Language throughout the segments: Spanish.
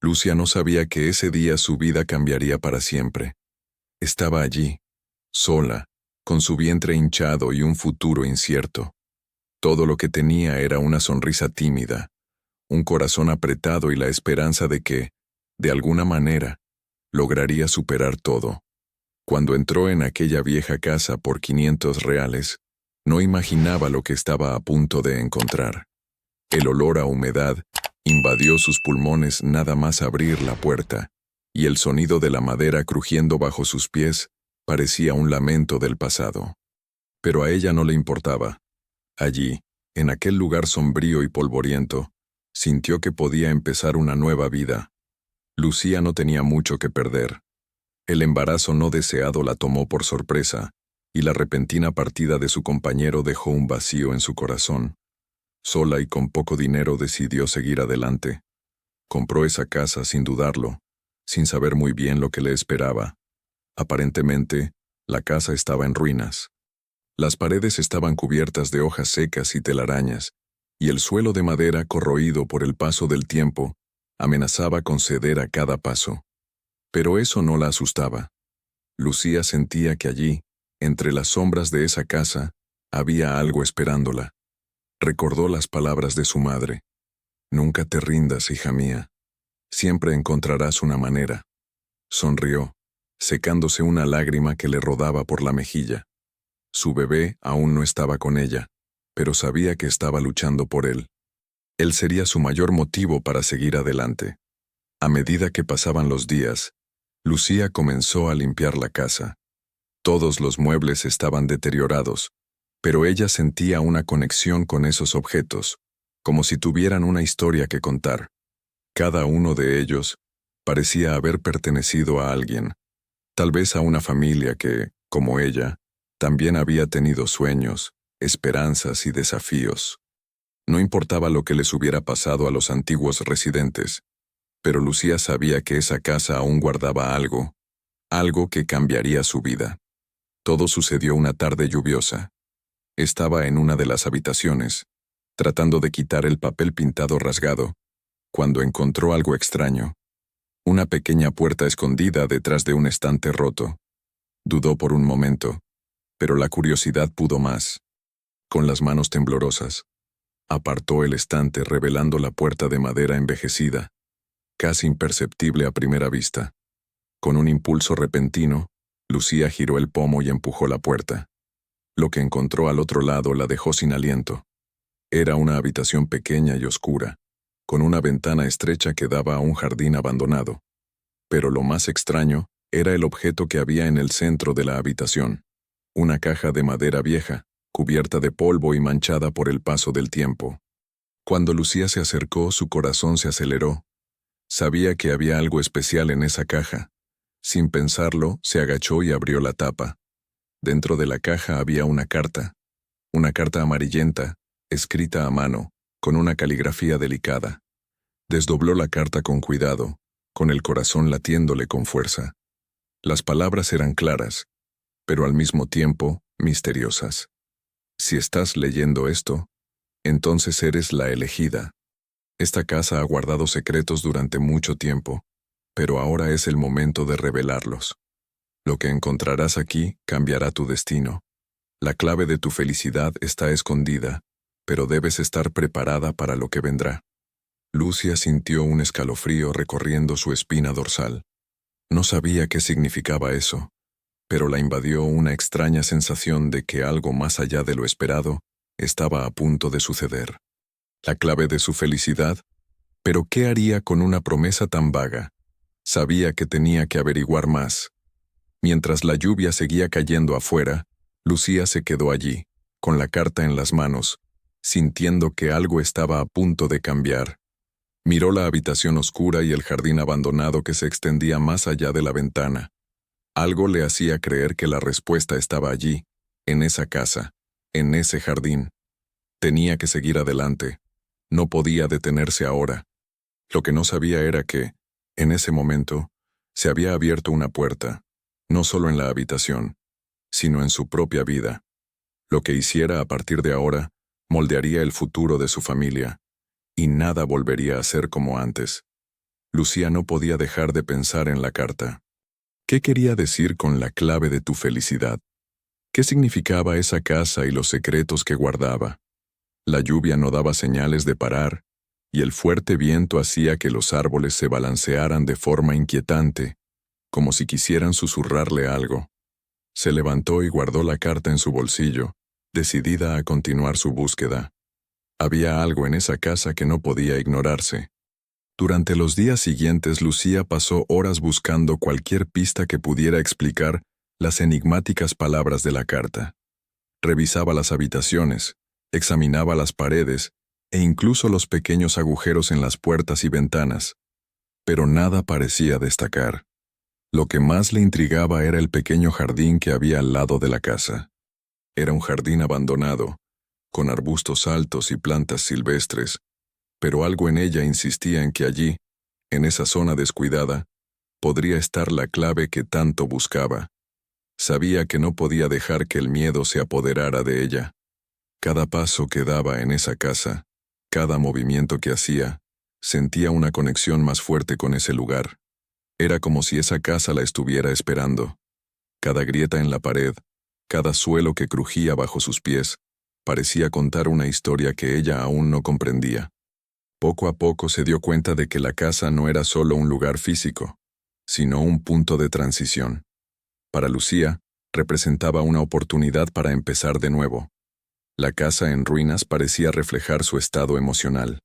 Lucia no sabía que ese día su vida cambiaría para siempre. Estaba allí, sola, con su vientre hinchado y un futuro incierto. Todo lo que tenía era una sonrisa tímida, un corazón apretado y la esperanza de que, de alguna manera, lograría superar todo. Cuando entró en aquella vieja casa por 500 reales, no imaginaba lo que estaba a punto de encontrar. El olor a humedad invadió sus pulmones nada más abrir la puerta, y el sonido de la madera crujiendo bajo sus pies parecía un lamento del pasado. Pero a ella no le importaba. Allí, en aquel lugar sombrío y polvoriento, sintió que podía empezar una nueva vida. Lucía no tenía mucho que perder. El embarazo no deseado la tomó por sorpresa, y la repentina partida de su compañero dejó un vacío en su corazón. Sola y con poco dinero decidió seguir adelante. Compró esa casa sin dudarlo, sin saber muy bien lo que le esperaba. Aparentemente, la casa estaba en ruinas. Las paredes estaban cubiertas de hojas secas y telarañas, y el suelo de madera corroído por el paso del tiempo amenazaba con ceder a cada paso. Pero eso no la asustaba. Lucía sentía que allí, entre las sombras de esa casa, había algo esperándola. Recordó las palabras de su madre. Nunca te rindas, hija mía. Siempre encontrarás una manera. Sonrió, secándose una lágrima que le rodaba por la mejilla. Su bebé aún no estaba con ella, pero sabía que estaba luchando por él. Él sería su mayor motivo para seguir adelante. A medida que pasaban los días, Lucía comenzó a limpiar la casa. Todos los muebles estaban deteriorados, pero ella sentía una conexión con esos objetos, como si tuvieran una historia que contar. Cada uno de ellos parecía haber pertenecido a alguien, tal vez a una familia que, como ella, también había tenido sueños, esperanzas y desafíos. No importaba lo que les hubiera pasado a los antiguos residentes, pero Lucía sabía que esa casa aún guardaba algo, algo que cambiaría su vida. Todo sucedió una tarde lluviosa. Estaba en una de las habitaciones, tratando de quitar el papel pintado rasgado, cuando encontró algo extraño. Una pequeña puerta escondida detrás de un estante roto. Dudó por un momento, pero la curiosidad pudo más. Con las manos temblorosas, apartó el estante revelando la puerta de madera envejecida, casi imperceptible a primera vista. Con un impulso repentino, Lucía giró el pomo y empujó la puerta. Lo que encontró al otro lado la dejó sin aliento. Era una habitación pequeña y oscura, con una ventana estrecha que daba a un jardín abandonado. Pero lo más extraño era el objeto que había en el centro de la habitación. Una caja de madera vieja, cubierta de polvo y manchada por el paso del tiempo. Cuando Lucía se acercó, su corazón se aceleró. Sabía que había algo especial en esa caja. Sin pensarlo, se agachó y abrió la tapa. Dentro de la caja había una carta amarillenta, escrita a mano, con una caligrafía delicada. Desdobló la carta con cuidado, con el corazón latiéndole con fuerza. Las palabras eran claras, pero al mismo tiempo misteriosas. Si estás leyendo esto, entonces eres la elegida. Esta casa ha guardado secretos durante mucho tiempo, pero ahora es el momento de revelarlos. Lo que encontrarás aquí cambiará tu destino. La clave de tu felicidad está escondida, pero debes estar preparada para lo que vendrá. Lucia sintió un escalofrío recorriendo su espina dorsal. No sabía qué significaba eso, pero la invadió una extraña sensación de que algo más allá de lo esperado estaba a punto de suceder. La clave de su felicidad, pero ¿qué haría con una promesa tan vaga? Sabía que tenía que averiguar más. Mientras la lluvia seguía cayendo afuera, Lucía se quedó allí, con la carta en las manos, sintiendo que algo estaba a punto de cambiar. Miró la habitación oscura y el jardín abandonado que se extendía más allá de la ventana. Algo le hacía creer que la respuesta estaba allí, en esa casa, en ese jardín. Tenía que seguir adelante. No podía detenerse ahora. Lo que no sabía era que, en ese momento, se había abierto una puerta, no solo en la habitación, sino en su propia vida. Lo que hiciera a partir de ahora moldearía el futuro de su familia, y nada volvería a ser como antes. Lucía no podía dejar de pensar en la carta. ¿Qué quería decir con la clave de tu felicidad? ¿Qué significaba esa casa y los secretos que guardaba? La lluvia no daba señales de parar, y el fuerte viento hacía que los árboles se balancearan de forma inquietante, como si quisieran susurrarle algo. Se levantó y guardó la carta en su bolsillo, decidida a continuar su búsqueda. Había algo en esa casa que no podía ignorarse. Durante los días siguientes, Lucía pasó horas buscando cualquier pista que pudiera explicar las enigmáticas palabras de la carta. Revisaba las habitaciones, examinaba las paredes e incluso los pequeños agujeros en las puertas y ventanas, pero nada parecía destacar. Lo que más le intrigaba era el pequeño jardín que había al lado de la casa. Era un jardín abandonado, con arbustos altos y plantas silvestres, pero algo en ella insistía en que allí, en esa zona descuidada, podría estar la clave que tanto buscaba. Sabía que no podía dejar que el miedo se apoderara de ella. Cada paso que daba en esa casa, cada movimiento que hacía, sentía una conexión más fuerte con ese lugar. Era como si esa casa la estuviera esperando. Cada grieta en la pared, cada suelo que crujía bajo sus pies, parecía contar una historia que ella aún no comprendía. Poco a poco se dio cuenta de que la casa no era solo un lugar físico, sino un punto de transición. Para Lucía, representaba una oportunidad para empezar de nuevo. La casa en ruinas parecía reflejar su estado emocional.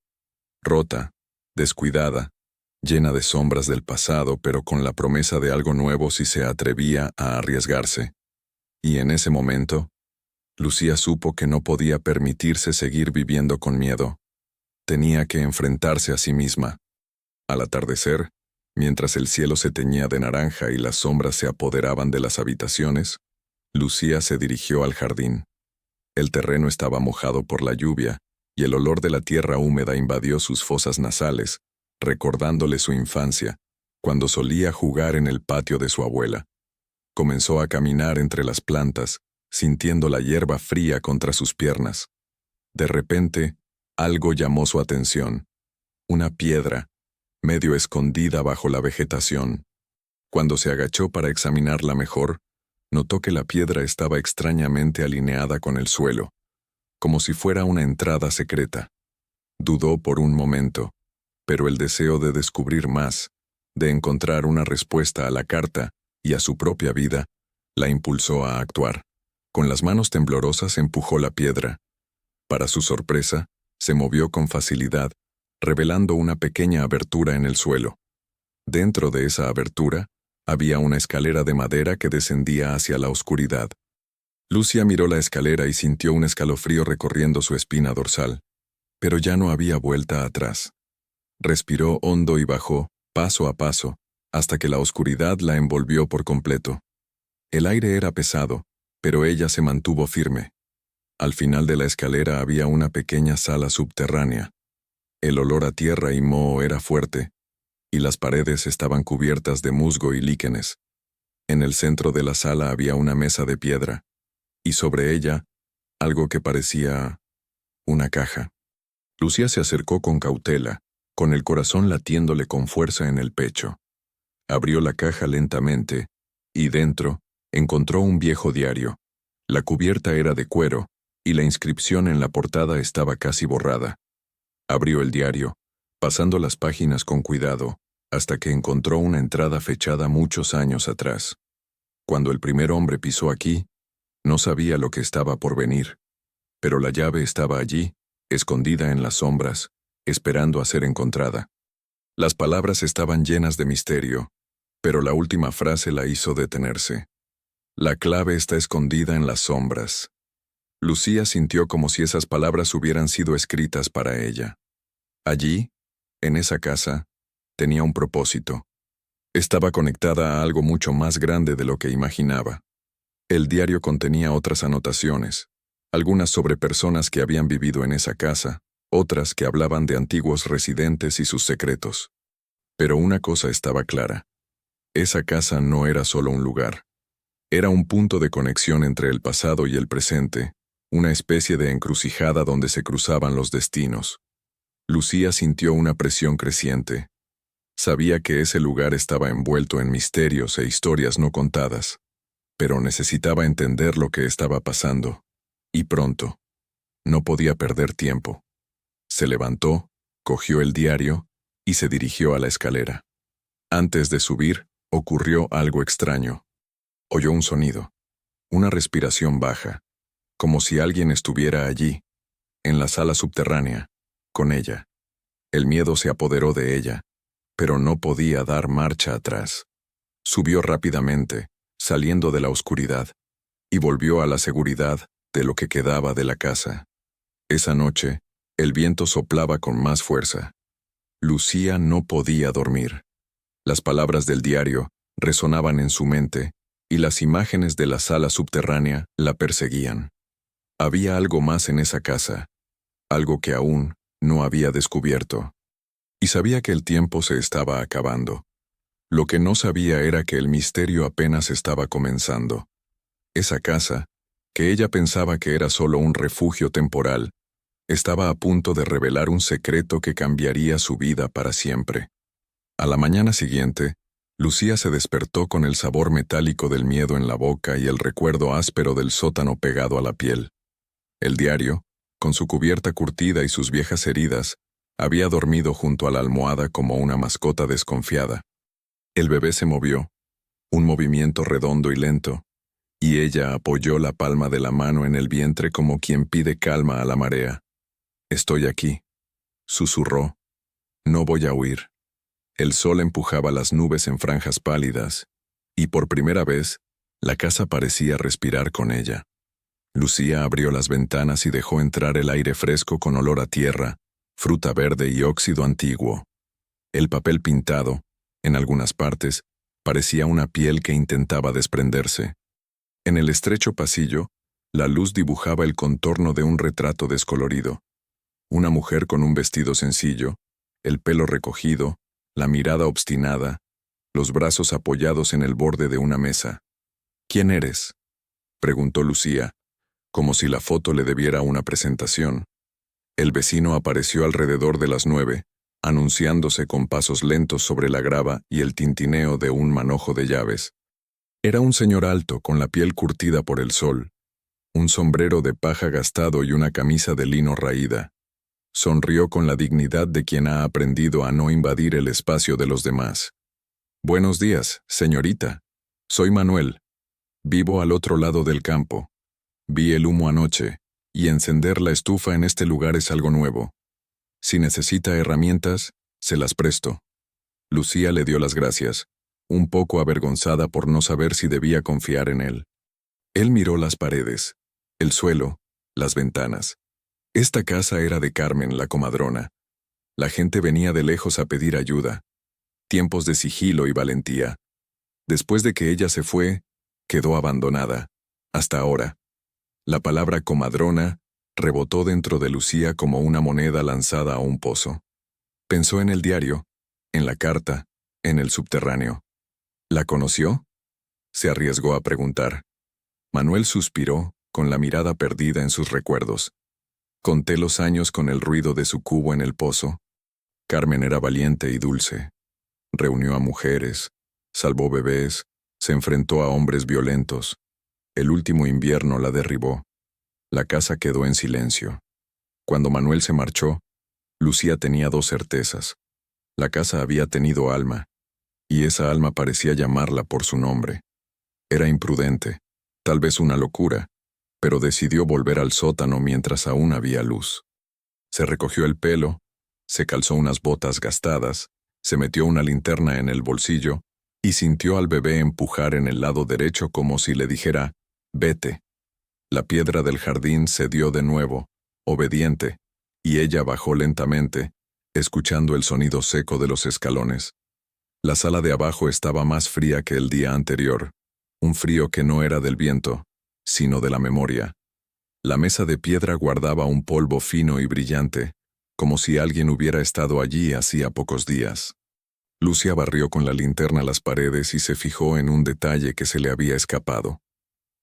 Rota, descuidada, llena de sombras del pasado, pero con la promesa de algo nuevo si se atrevía a arriesgarse. Y en ese momento, Lucía supo que no podía permitirse seguir viviendo con miedo. Tenía que enfrentarse a sí misma. Al atardecer, mientras el cielo se teñía de naranja y las sombras se apoderaban de las habitaciones, Lucía se dirigió al jardín. El terreno estaba mojado por la lluvia, y el olor de la tierra húmeda invadió sus fosas nasales, recordándole su infancia, cuando solía jugar en el patio de su abuela. Comenzó a caminar entre las plantas, sintiendo la hierba fría contra sus piernas. De repente, algo llamó su atención. Una piedra, medio escondida bajo la vegetación. Cuando se agachó para examinarla mejor, notó que la piedra estaba extrañamente alineada con el suelo, como si fuera una entrada secreta. Dudó por un momento, pero el deseo de descubrir más, de encontrar una respuesta a la carta y a su propia vida, la impulsó a actuar. Con las manos temblorosas empujó la piedra. Para su sorpresa, se movió con facilidad, revelando una pequeña abertura en el suelo. Dentro de esa abertura, había una escalera de madera que descendía hacia la oscuridad. Lucía miró la escalera y sintió un escalofrío recorriendo su espina dorsal, pero ya no había vuelta atrás. Respiró hondo y bajó, paso a paso, hasta que la oscuridad la envolvió por completo. El aire era pesado, pero ella se mantuvo firme. Al final de la escalera había una pequeña sala subterránea. El olor a tierra y moho era fuerte, y las paredes estaban cubiertas de musgo y líquenes. En el centro de la sala había una mesa de piedra, y sobre ella, algo que parecía una caja. Lucía se acercó con cautela, con el corazón latiéndole con fuerza en el pecho. Abrió la caja lentamente, y dentro, encontró un viejo diario. La cubierta era de cuero, y la inscripción en la portada estaba casi borrada. Abrió el diario, pasando las páginas con cuidado, hasta que encontró una entrada fechada muchos años atrás. Cuando el primer hombre pisó aquí, no sabía lo que estaba por venir, pero la llave estaba allí, escondida en las sombras, esperando a ser encontrada. Las palabras estaban llenas de misterio, pero la última frase la hizo detenerse. La clave está escondida en las sombras. Lucía sintió como si esas palabras hubieran sido escritas para ella. Allí, en esa casa, tenía un propósito. Estaba conectada a algo mucho más grande de lo que imaginaba. El diario contenía otras anotaciones, algunas sobre personas que habían vivido en esa casa, otras que hablaban de antiguos residentes y sus secretos. Pero una cosa estaba clara. Esa casa no era solo un lugar. Era un punto de conexión entre el pasado y el presente, una especie de encrucijada donde se cruzaban los destinos. Lucía sintió una presión creciente. Sabía que ese lugar estaba envuelto en misterios e historias no contadas, pero necesitaba entender lo que estaba pasando. Y pronto. No podía perder tiempo. Se levantó, cogió el diario y se dirigió a la escalera. Antes de subir, ocurrió algo extraño. Oyó un sonido, una respiración baja, como si alguien estuviera allí, en la sala subterránea, con ella. El miedo se apoderó de ella, pero no podía dar marcha atrás. Subió rápidamente, saliendo de la oscuridad, y volvió a la seguridad de lo que quedaba de la casa. Esa noche, el viento soplaba con más fuerza. Lucía no podía dormir. Las palabras del diario resonaban en su mente, y las imágenes de la sala subterránea la perseguían. Había algo más en esa casa, algo que aún no había descubierto. Y sabía que el tiempo se estaba acabando. Lo que no sabía era que el misterio apenas estaba comenzando. Esa casa, que ella pensaba que era solo un refugio temporal, estaba a punto de revelar un secreto que cambiaría su vida para siempre. A la mañana siguiente, Lucía se despertó con el sabor metálico del miedo en la boca y el recuerdo áspero del sótano pegado a la piel. El diario, con su cubierta curtida y sus viejas heridas, había dormido junto a la almohada como una mascota desconfiada. El bebé se movió, un movimiento redondo y lento, y ella apoyó la palma de la mano en el vientre como quien pide calma a la marea. «Estoy aquí», susurró. «No voy a huir». El sol empujaba las nubes en franjas pálidas, y por primera vez, la casa parecía respirar con ella. Lucía abrió las ventanas y dejó entrar el aire fresco con olor a tierra, fruta verde y óxido antiguo. El papel pintado, en algunas partes, parecía una piel que intentaba desprenderse. En el estrecho pasillo, la luz dibujaba el contorno de un retrato descolorido. Una mujer con un vestido sencillo, el pelo recogido, la mirada obstinada, los brazos apoyados en el borde de una mesa. «¿Quién eres?», preguntó Lucía, como si la foto le debiera una presentación. El vecino apareció alrededor de las 9, anunciándose con pasos lentos sobre la grava y el tintineo de un manojo de llaves. Era un señor alto con la piel curtida por el sol, un sombrero de paja gastado y una camisa de lino raída. Sonrió con la dignidad de quien ha aprendido a no invadir el espacio de los demás. «Buenos días, señorita. Soy Manuel. Vivo al otro lado del campo. Vi el humo anoche, y encender la estufa en este lugar es algo nuevo. Si necesita herramientas, se las presto». Lucía le dio las gracias, un poco avergonzada por no saber si debía confiar en él. Él miró las paredes, el suelo, las ventanas. Esta casa era de Carmen, la comadrona. La gente venía de lejos a pedir ayuda. Tiempos de sigilo y valentía. Después de que ella se fue, quedó abandonada. Hasta ahora. La palabra comadrona rebotó dentro de Lucía como una moneda lanzada a un pozo. Pensó en el diario, en la carta, en el subterráneo. ¿La conoció?, se arriesgó a preguntar. Manuel suspiró, con la mirada perdida en sus recuerdos. Conté los años con el ruido de su cubo en el pozo. Carmen era valiente y dulce. Reunió a mujeres, salvó bebés, se enfrentó a hombres violentos. El último invierno la derribó. La casa quedó en silencio. Cuando Manuel se marchó, Lucía tenía dos certezas. La casa había tenido alma, y esa alma parecía llamarla por su nombre. Era imprudente, tal vez una locura, pero decidió volver al sótano mientras aún había luz. Se recogió el pelo, se calzó unas botas gastadas, se metió una linterna en el bolsillo y sintió al bebé empujar en el lado derecho como si le dijera, «Vete». La piedra del jardín cedió de nuevo, obediente, y ella bajó lentamente, escuchando el sonido seco de los escalones. La sala de abajo estaba más fría que el día anterior, un frío que no era del viento, sino de la memoria. La mesa de piedra guardaba un polvo fino y brillante, como si alguien hubiera estado allí hacía pocos días. Lucía barrió con la linterna las paredes y se fijó en un detalle que se le había escapado.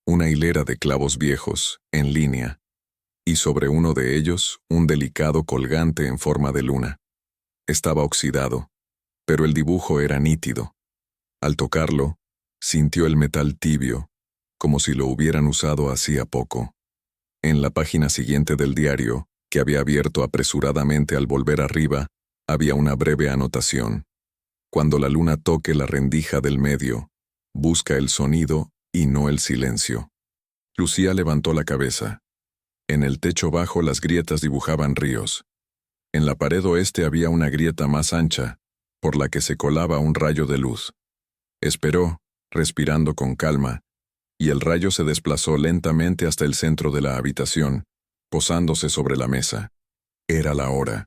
Una hilera de clavos viejos, en línea, y sobre uno de ellos un delicado colgante en forma de luna. Estaba oxidado, pero el dibujo era nítido. Al tocarlo, sintió el metal tibio, como si lo hubieran usado hacía poco. En la página siguiente del diario, que había abierto apresuradamente al volver arriba, había una breve anotación. Cuando la luna toque la rendija del medio, busca el sonido y no el silencio. Lucía levantó la cabeza. En el techo bajo las grietas dibujaban ríos. En la pared oeste había una grieta más ancha, por la que se colaba un rayo de luz. Esperó, respirando con calma, y el rayo se desplazó lentamente hasta el centro de la habitación, posándose sobre la mesa. Era la hora.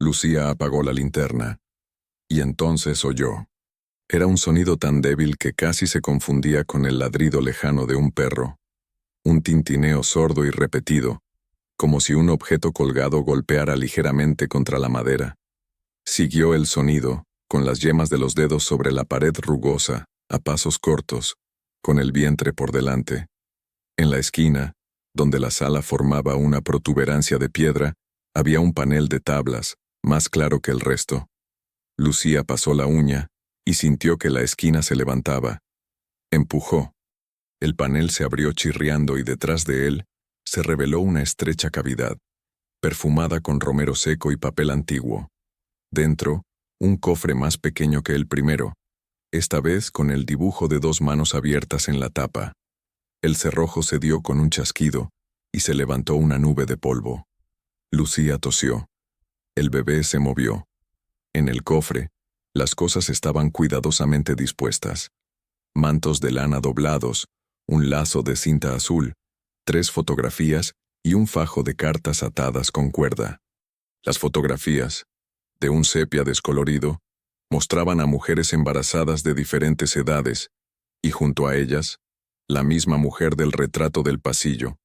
Lucía apagó la linterna. Y entonces oyó. Era un sonido tan débil que casi se confundía con el ladrido lejano de un perro. Un tintineo sordo y repetido, como si un objeto colgado golpeara ligeramente contra la madera. Siguió el sonido, con las yemas de los dedos sobre la pared rugosa, a pasos cortos, con el vientre por delante. En la esquina, donde la sala formaba una protuberancia de piedra, había un panel de tablas, más claro que el resto. Lucía pasó la uña y sintió que la esquina se levantaba. Empujó. El panel se abrió chirriando y detrás de él se reveló una estrecha cavidad, perfumada con romero seco y papel antiguo. Dentro, un cofre más pequeño que el primero, esta vez con el dibujo de 2 manos abiertas en la tapa. El cerrojo se dio con un chasquido y se levantó una nube de polvo. Lucía tosió. El bebé se movió. En el cofre, las cosas estaban cuidadosamente dispuestas. Mantos de lana doblados, un lazo de cinta azul, 3 fotografías y un fajo de cartas atadas con cuerda. Las fotografías, de un sepia descolorido, mostraban a mujeres embarazadas de diferentes edades, y junto a ellas, la misma mujer del retrato del pasillo,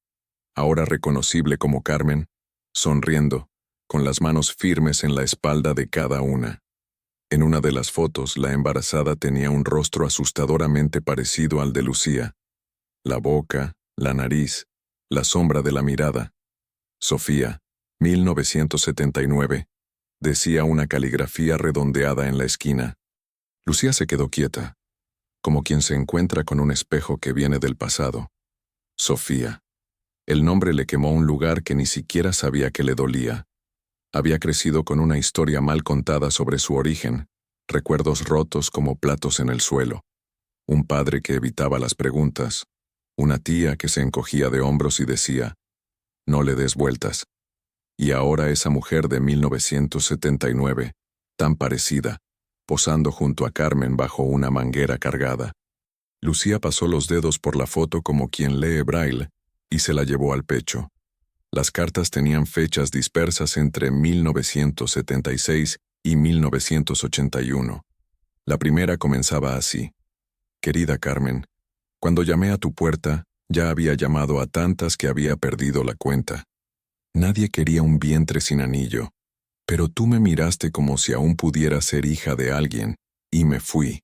ahora reconocible como Carmen, sonriendo, con las manos firmes en la espalda de cada una. En una de las fotos, la embarazada tenía un rostro asustadoramente parecido al de Lucía. La boca, la nariz, la sombra de la mirada. Sofía, 1979. Decía una caligrafía redondeada en la esquina. Lucía se quedó quieta, como quien se encuentra con un espejo que viene del pasado. Sofía. El nombre le quemó un lugar que ni siquiera sabía que le dolía. Había crecido con una historia mal contada sobre su origen, recuerdos rotos como platos en el suelo, un padre que evitaba las preguntas, una tía que se encogía de hombros y decía, «No le des vueltas». Y ahora esa mujer de 1979, tan parecida, posando junto a Carmen bajo una manguera cargada. Lucía pasó los dedos por la foto como quien lee braille y se la llevó al pecho. Las cartas tenían fechas dispersas entre 1976 y 1981. La primera comenzaba así. «Querida Carmen, cuando llamé a tu puerta, ya había llamado a tantas que había perdido la cuenta. Nadie quería un vientre sin anillo, pero tú me miraste como si aún pudiera ser hija de alguien, y me fui».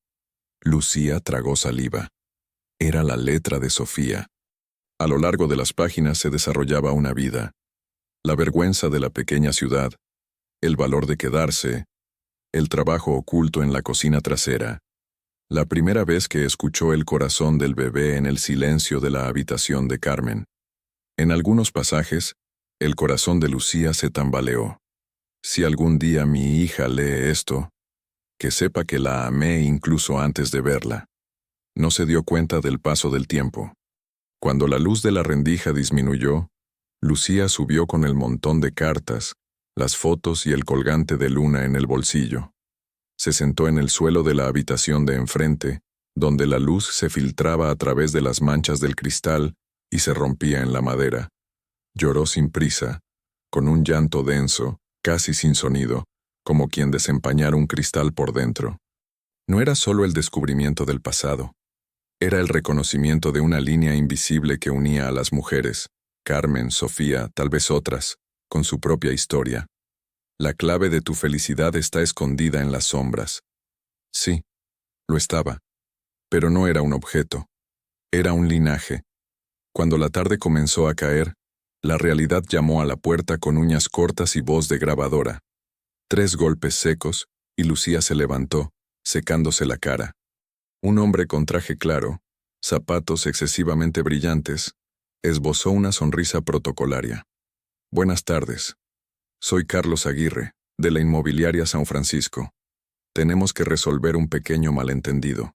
Lucía tragó saliva. Era la letra de Sofía. A lo largo de las páginas se desarrollaba una vida. La vergüenza de la pequeña ciudad, el valor de quedarse, el trabajo oculto en la cocina trasera, la primera vez que escuchó el corazón del bebé en el silencio de la habitación de Carmen. En algunos pasajes, el corazón de Lucía se tambaleó. Si algún día mi hija lee esto, que sepa que la amé incluso antes de verla. No se dio cuenta del paso del tiempo. Cuando la luz de la rendija disminuyó, Lucía subió con el montón de cartas, las fotos y el colgante de luna en el bolsillo. Se sentó en el suelo de la habitación de enfrente, donde la luz se filtraba a través de las manchas del cristal y se rompía en la madera. Lloró sin prisa, con un llanto denso, casi sin sonido, como quien desempañara un cristal por dentro. No era solo el descubrimiento del pasado. Era el reconocimiento de una línea invisible que unía a las mujeres, Carmen, Sofía, tal vez otras, con su propia historia. La clave de tu felicidad está escondida en las sombras. Sí, lo estaba. Pero no era un objeto. Era un linaje. Cuando la tarde comenzó a caer, la realidad llamó a la puerta con uñas cortas y voz de grabadora. 3 golpes secos, y Lucía se levantó, secándose la cara. Un hombre con traje claro, zapatos excesivamente brillantes, esbozó una sonrisa protocolaria. Buenas tardes. Soy Carlos Aguirre, de la inmobiliaria San Francisco. Tenemos que resolver un pequeño malentendido.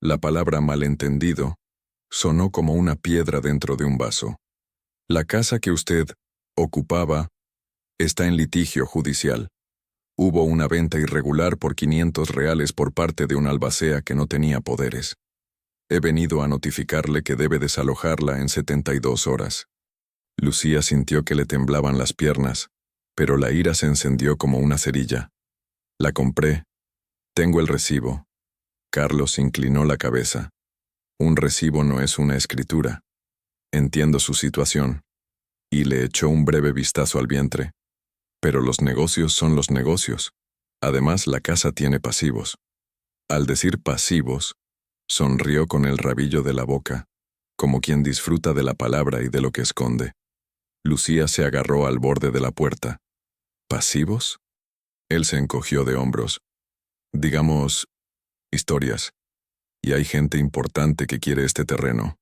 La palabra malentendido sonó como una piedra dentro de un vaso. La casa que usted ocupaba está en litigio judicial. Hubo una venta irregular por 500 reales por parte de un albacea que no tenía poderes. He venido a notificarle que debe desalojarla en 72 horas. Lucía sintió que le temblaban las piernas, pero la ira se encendió como una cerilla. La compré. Tengo el recibo. Carlos inclinó la cabeza. Un recibo no es una escritura. Entiendo su situación. Y le echó un breve vistazo al vientre. Pero los negocios son los negocios. Además, la casa tiene pasivos. Al decir pasivos, sonrió con el rabillo de la boca, como quien disfruta de la palabra y de lo que esconde. Lucía se agarró al borde de la puerta. ¿Pasivos? Él se encogió de hombros. Digamos, historias. Y hay gente importante que quiere este terreno.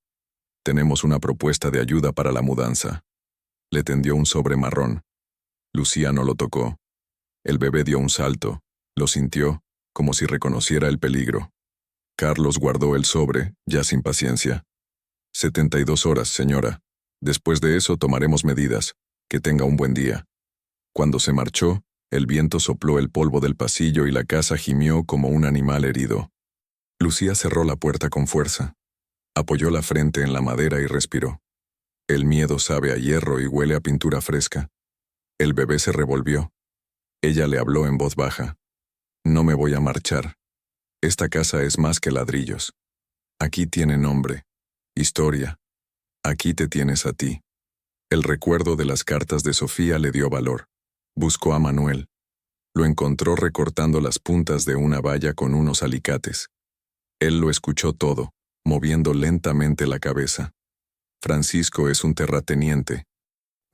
Tenemos una propuesta de ayuda para la mudanza. Le tendió un sobre marrón. Lucía no lo tocó. El bebé dio un salto, lo sintió, como si reconociera el peligro. Carlos guardó el sobre, ya sin paciencia. 72 horas, señora. Después de eso tomaremos medidas. Que tenga un buen día. Cuando se marchó, el viento sopló el polvo del pasillo y la casa gimió como un animal herido. Lucía cerró la puerta con fuerza. Apoyó la frente en la madera y respiró. El miedo sabe a hierro y huele a pintura fresca. El bebé se revolvió. Ella le habló en voz baja. No me voy a marchar. Esta casa es más que ladrillos. Aquí tiene nombre, historia. Aquí te tienes a ti. El recuerdo de las cartas de Sofía le dio valor. Buscó a Manuel. Lo encontró recortando las puntas de una valla con unos alicates. Él lo escuchó todo, moviendo lentamente la cabeza. Francisco es un terrateniente.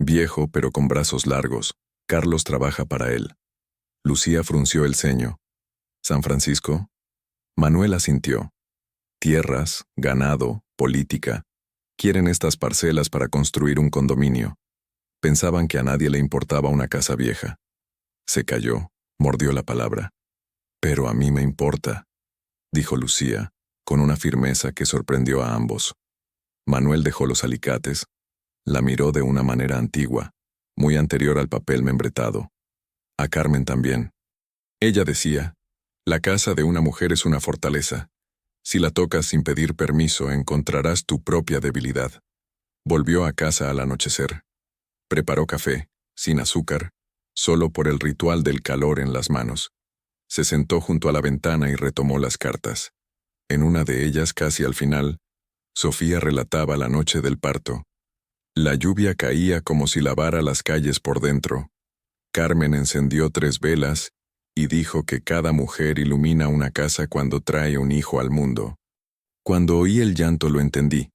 Viejo pero con brazos largos. Carlos trabaja para él. Lucía frunció el ceño. ¿San Francisco? Manuel asintió. Tierras, ganado, política. Quieren estas parcelas para construir un condominio. Pensaban que a nadie le importaba una casa vieja. Se calló, mordió la palabra. Pero a mí me importa, dijo Lucía, con una firmeza que sorprendió a ambos. Manuel dejó los alicates. La miró de una manera antigua, muy anterior al papel membretado. A Carmen también. Ella decía, la casa de una mujer es una fortaleza. Si la tocas sin pedir permiso, encontrarás tu propia debilidad. Volvió a casa al anochecer. Preparó café, sin azúcar, solo por el ritual del calor en las manos. Se sentó junto a la ventana y retomó las cartas. En una de ellas, casi al final, Sofía relataba la noche del parto. La lluvia caía como si lavara las calles por dentro. Carmen encendió 3 velas y dijo que cada mujer ilumina una casa cuando trae un hijo al mundo. Cuando oí el llanto lo entendí.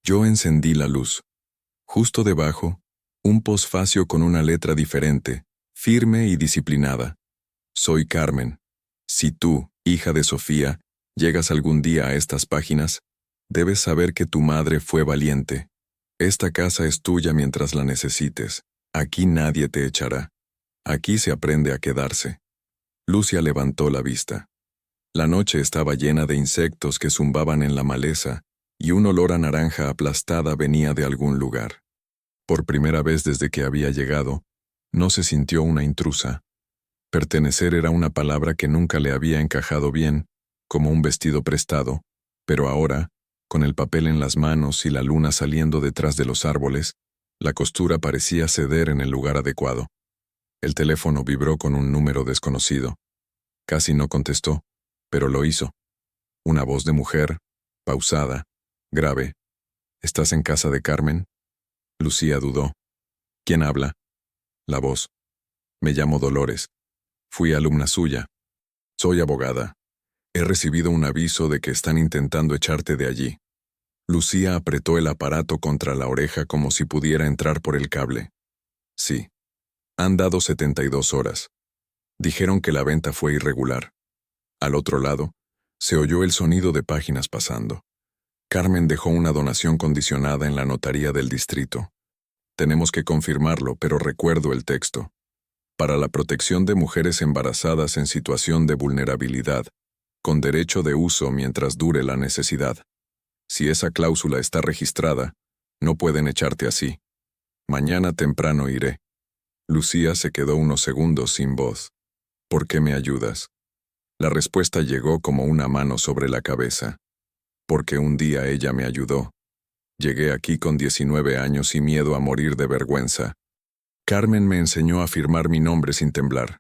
Yo encendí la luz. Justo debajo, un posfacio con una letra diferente, firme y disciplinada. Soy Carmen. Si tú, hija de Sofía, llegas algún día a estas páginas, debes saber que tu madre fue valiente. Esta casa es tuya mientras la necesites. Aquí nadie te echará. Aquí se aprende a quedarse. Lucia levantó la vista. La noche estaba llena de insectos que zumbaban en la maleza, y un olor a naranja aplastada venía de algún lugar. Por primera vez desde que había llegado, no se sintió una intrusa. Pertenecer era una palabra que nunca le había encajado bien, como un vestido prestado, pero ahora, con el papel en las manos y la luna saliendo detrás de los árboles, la costura parecía ceder en el lugar adecuado. El teléfono vibró con un número desconocido. Casi no contestó, pero lo hizo. Una voz de mujer, pausada, grave. ¿Estás en casa de Carmen? Lucía dudó. ¿Quién habla? La voz. Me llamo Dolores. Fui alumna suya. Soy abogada. He recibido un aviso de que están intentando echarte de allí. Lucía apretó el aparato contra la oreja como si pudiera entrar por el cable. Sí. Han dado 72 horas. Dijeron que la venta fue irregular. Al otro lado, se oyó el sonido de páginas pasando. Carmen dejó una donación condicionada en la notaría del distrito. Tenemos que confirmarlo, pero recuerdo el texto. Para la protección de mujeres embarazadas en situación de vulnerabilidad, con derecho de uso mientras dure la necesidad. Si esa cláusula está registrada, no pueden echarte así. Mañana temprano iré. Lucía se quedó unos segundos sin voz. ¿Por qué me ayudas? La respuesta llegó como una mano sobre la cabeza. Porque un día ella me ayudó. Llegué aquí con 19 años y miedo a morir de vergüenza. Carmen me enseñó a firmar mi nombre sin temblar.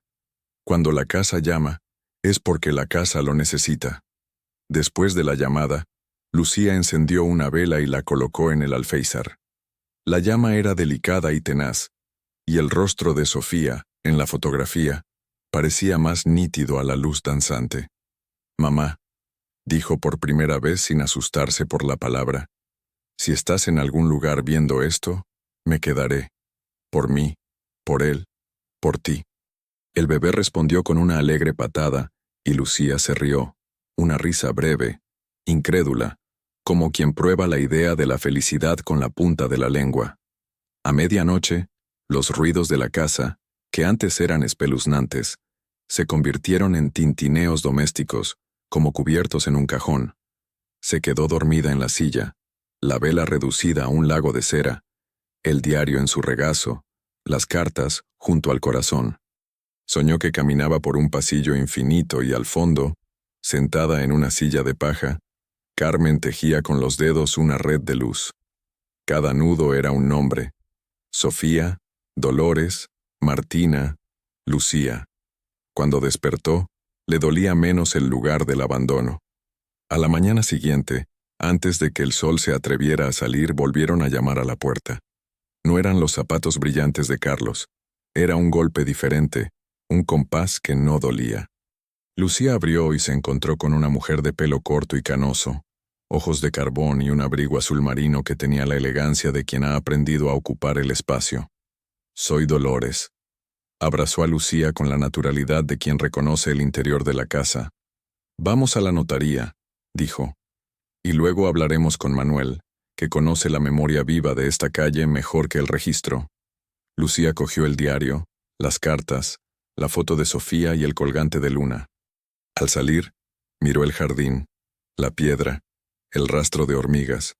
Cuando la casa llama, es porque la casa lo necesita. Después de la llamada, Lucía encendió una vela y la colocó en el alféizar. La llama era delicada y tenaz, y el rostro de Sofía, en la fotografía, parecía más nítido a la luz danzante. «Mamá», dijo por primera vez sin asustarse por la palabra, «si estás en algún lugar viendo esto, me quedaré. Por mí, por él, por ti». El bebé respondió con una alegre patada, y Lucía se rió, una risa breve, incrédula, como quien prueba la idea de la felicidad con la punta de la lengua. A medianoche, los ruidos de la casa, que antes eran espeluznantes, se convirtieron en tintineos domésticos, como cubiertos en un cajón. Se quedó dormida en la silla, la vela reducida a un lago de cera, el diario en su regazo, las cartas junto al corazón. Soñó que caminaba por un pasillo infinito y al fondo, sentada en una silla de paja, Carmen tejía con los dedos una red de luz. Cada nudo era un nombre: Sofía, Dolores, Martina, Lucía. Cuando despertó, le dolía menos el lugar del abandono. A la mañana siguiente, antes de que el sol se atreviera a salir, volvieron a llamar a la puerta. No eran los zapatos brillantes de Carlos. Era un golpe diferente, un compás que no dolía. Lucía abrió y se encontró con una mujer de pelo corto y canoso, ojos de carbón y un abrigo azul marino que tenía la elegancia de quien ha aprendido a ocupar el espacio. «Soy Dolores». Abrazó a Lucía con la naturalidad de quien reconoce el interior de la casa. «Vamos a la notaría», dijo, «y luego hablaremos con Manuel, que conoce la memoria viva de esta calle mejor que el registro». Lucía cogió el diario, las cartas, la foto de Sofía y el colgante de luna. Al salir, miró el jardín, la piedra, el rastro de hormigas.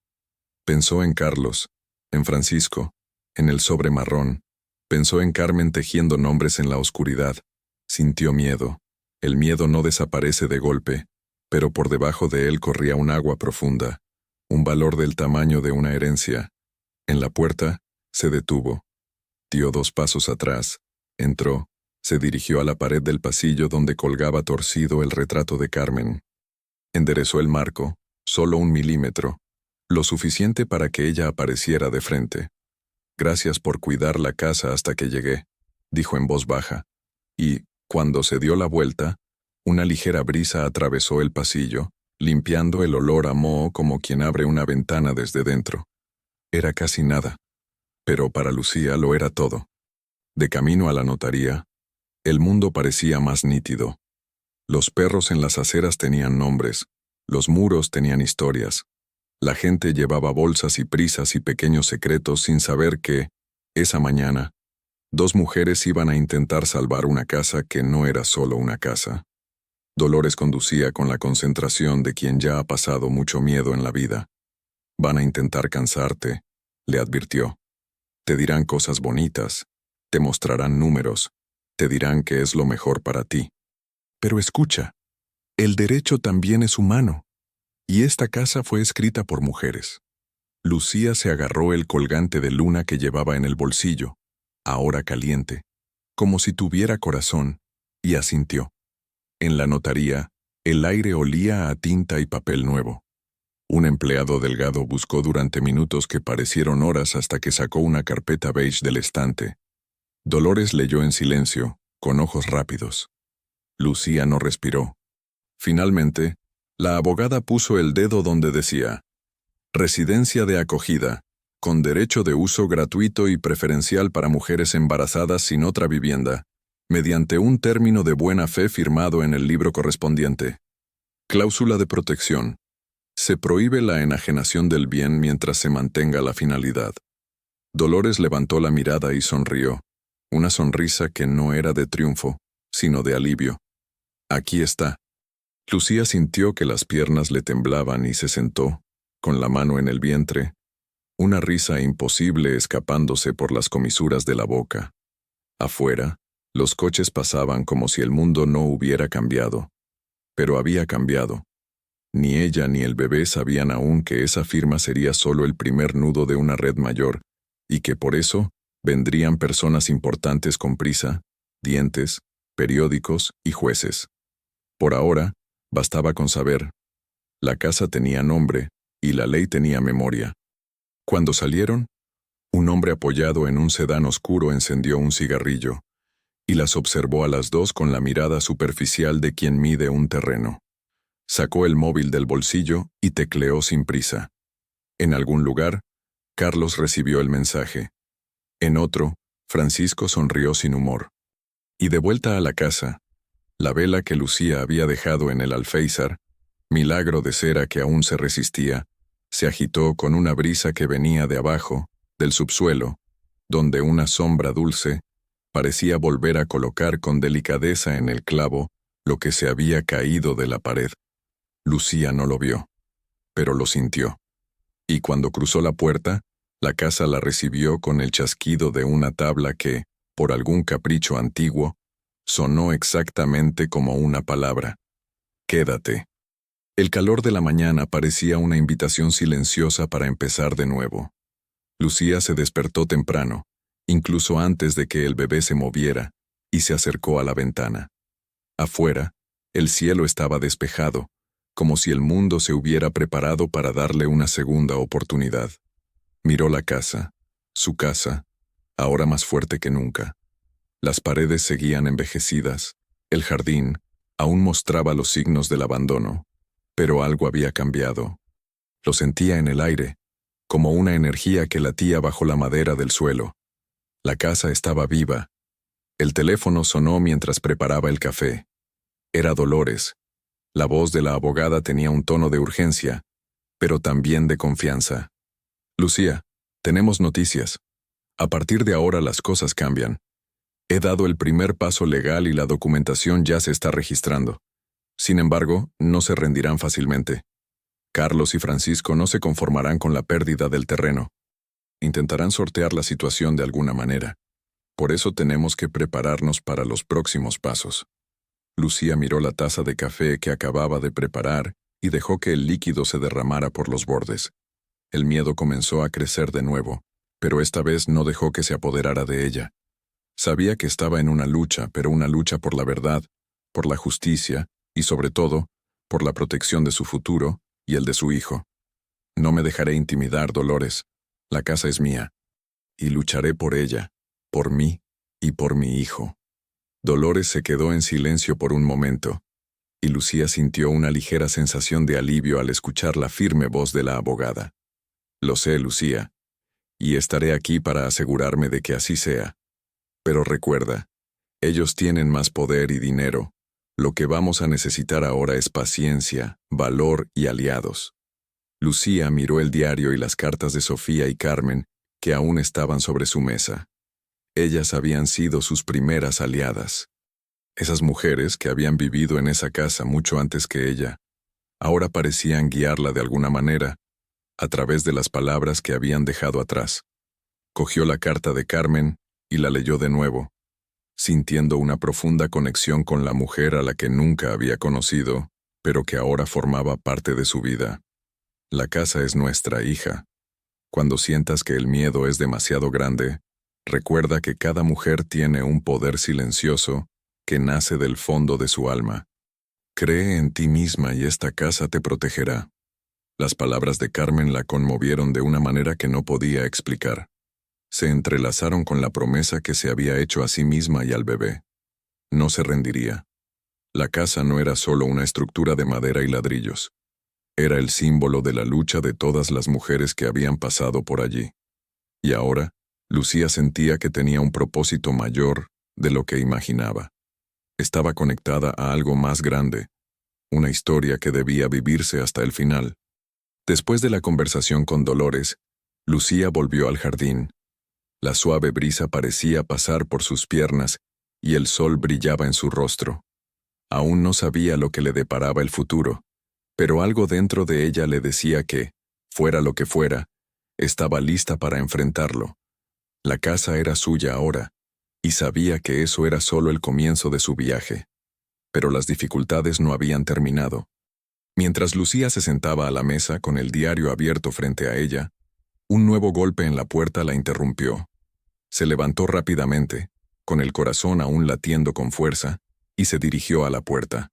Pensó en Carlos, en Francisco, en el sobre marrón. Pensó en Carmen tejiendo nombres en la oscuridad. Sintió miedo. El miedo no desaparece de golpe, pero por debajo de él corría un agua profunda, un valor del tamaño de una herencia. En la puerta, se detuvo. Dio 2 pasos atrás, entró, se dirigió a la pared del pasillo donde colgaba torcido el retrato de Carmen. Enderezó el marco, solo 1 milímetro, lo suficiente para que ella apareciera de frente. «Gracias por cuidar la casa hasta que llegué», dijo en voz baja, y, cuando se dio la vuelta, una ligera brisa atravesó el pasillo, limpiando el olor a moho como quien abre una ventana desde dentro. Era casi nada, pero para Lucía lo era todo. De camino a la notaría, el mundo parecía más nítido. Los perros en las aceras tenían nombres, los muros tenían historias. La gente llevaba bolsas y prisas y pequeños secretos sin saber que, esa mañana, 2 mujeres iban a intentar salvar una casa que no era solo una casa. Dolores conducía con la concentración de quien ya ha pasado mucho miedo en la vida. «Van a intentar cansarte», le advirtió. «Te dirán cosas bonitas, te mostrarán números, te dirán que es lo mejor para ti. Pero escucha, el derecho también es humano. Y esta casa fue escrita por mujeres». Lucía se agarró el colgante de luna que llevaba en el bolsillo, ahora caliente, como si tuviera corazón, y asintió. En la notaría, el aire olía a tinta y papel nuevo. Un empleado delgado buscó durante minutos que parecieron horas hasta que sacó una carpeta beige del estante. Dolores leyó en silencio, con ojos rápidos. Lucía no respiró. Finalmente, la abogada puso el dedo donde decía: «Residencia de acogida, con derecho de uso gratuito y preferencial para mujeres embarazadas sin otra vivienda, mediante un término de buena fe firmado en el libro correspondiente. Cláusula de protección. Se prohíbe la enajenación del bien mientras se mantenga la finalidad. Dolores levantó la mirada y sonrió, una sonrisa que no era de triunfo, sino de alivio. Aquí está. Lucía sintió que las piernas le temblaban y se sentó, con la mano en el vientre, una risa imposible escapándose por las comisuras de la boca. Afuera, los coches pasaban como si el mundo no hubiera cambiado. Pero había cambiado. Ni ella ni el bebé sabían aún que esa firma sería solo el primer nudo de una red mayor, y que por eso vendrían personas importantes con prisa, dientes, periódicos y jueces. Por ahora, bastaba con saber. La casa tenía nombre, y la ley tenía memoria. Cuando salieron, un hombre apoyado en un sedán oscuro encendió un cigarrillo, y las observó a las dos con la mirada superficial de quien mide un terreno. Sacó el móvil del bolsillo y tecleó sin prisa. En algún lugar, Carlos recibió el mensaje. En otro, Francisco sonrió sin humor. Y de vuelta a la casa, la vela que Lucía había dejado en el alféizar, milagro de cera que aún se resistía, se agitó con una brisa que venía de abajo, del subsuelo, donde una sombra dulce parecía volver a colocar con delicadeza en el clavo lo que se había caído de la pared. Lucía no lo vio, pero lo sintió. Y cuando cruzó la puerta, la casa la recibió con el chasquido de una tabla que, por algún capricho antiguo, sonó exactamente como una palabra. Quédate. El calor de la mañana parecía una invitación silenciosa para empezar de nuevo. Lucía se despertó temprano, incluso antes de que el bebé se moviera, y se acercó a la ventana. Afuera, el cielo estaba despejado, como si el mundo se hubiera preparado para darle una segunda oportunidad. Miró la casa, su casa, ahora más fuerte que nunca. Las paredes seguían envejecidas, el jardín aún mostraba los signos del abandono, pero algo había cambiado. Lo sentía en el aire, como una energía que latía bajo la madera del suelo. La casa estaba viva. El teléfono sonó mientras preparaba el café. Era Dolores. La voz de la abogada tenía un tono de urgencia, pero también de confianza. Lucía, tenemos noticias. A partir de ahora las cosas cambian. He dado el primer paso legal y la documentación ya se está registrando. Sin embargo, no se rendirán fácilmente. Carlos y Francisco no se conformarán con la pérdida del terreno. Intentarán sortear la situación de alguna manera. Por eso tenemos que prepararnos para los próximos pasos. Lucía miró la taza de café que acababa de preparar y dejó que el líquido se derramara por los bordes. El miedo comenzó a crecer de nuevo, pero esta vez no dejó que se apoderara de ella. Sabía que estaba en una lucha, pero una lucha por la verdad, por la justicia y, sobre todo, por la protección de su futuro y el de su hijo. No me dejaré intimidar, Dolores. La casa es mía. Y lucharé por ella, por mí y por mi hijo. Dolores se quedó en silencio por un momento, y Lucía sintió una ligera sensación de alivio al escuchar la firme voz de la abogada. Lo sé, Lucía, y estaré aquí para asegurarme de que así sea. Pero recuerda, ellos tienen más poder y dinero. Lo que vamos a necesitar ahora es paciencia, valor y aliados. Lucía miró el diario y las cartas de Sofía y Carmen, que aún estaban sobre su mesa. Ellas habían sido sus primeras aliadas. Esas mujeres que habían vivido en esa casa mucho antes que ella, ahora parecían guiarla de alguna manera, a través de las palabras que habían dejado atrás. Cogió la carta de Carmen y la leyó de nuevo, sintiendo una profunda conexión con la mujer a la que nunca había conocido, pero que ahora formaba parte de su vida. La casa es nuestra, hija. Cuando sientas que el miedo es demasiado grande, recuerda que cada mujer tiene un poder silencioso que nace del fondo de su alma. Cree en ti misma y esta casa te protegerá. Las palabras de Carmen la conmovieron de una manera que no podía explicar. Se entrelazaron con la promesa que se había hecho a sí misma y al bebé. No se rendiría. La casa no era solo una estructura de madera y ladrillos. Era el símbolo de la lucha de todas las mujeres que habían pasado por allí. Y ahora, Lucía sentía que tenía un propósito mayor de lo que imaginaba. Estaba conectada a algo más grande, una historia que debía vivirse hasta el final. Después de la conversación con Dolores, Lucía volvió al jardín. La suave brisa parecía pasar por sus piernas y el sol brillaba en su rostro. Aún no sabía lo que le deparaba el futuro, pero algo dentro de ella le decía que, fuera lo que fuera, estaba lista para enfrentarlo. La casa era suya ahora, y sabía que eso era solo el comienzo de su viaje. Pero las dificultades no habían terminado. Mientras Lucía se sentaba a la mesa con el diario abierto frente a ella, un nuevo golpe en la puerta la interrumpió. Se levantó rápidamente, con el corazón aún latiendo con fuerza, y se dirigió a la puerta.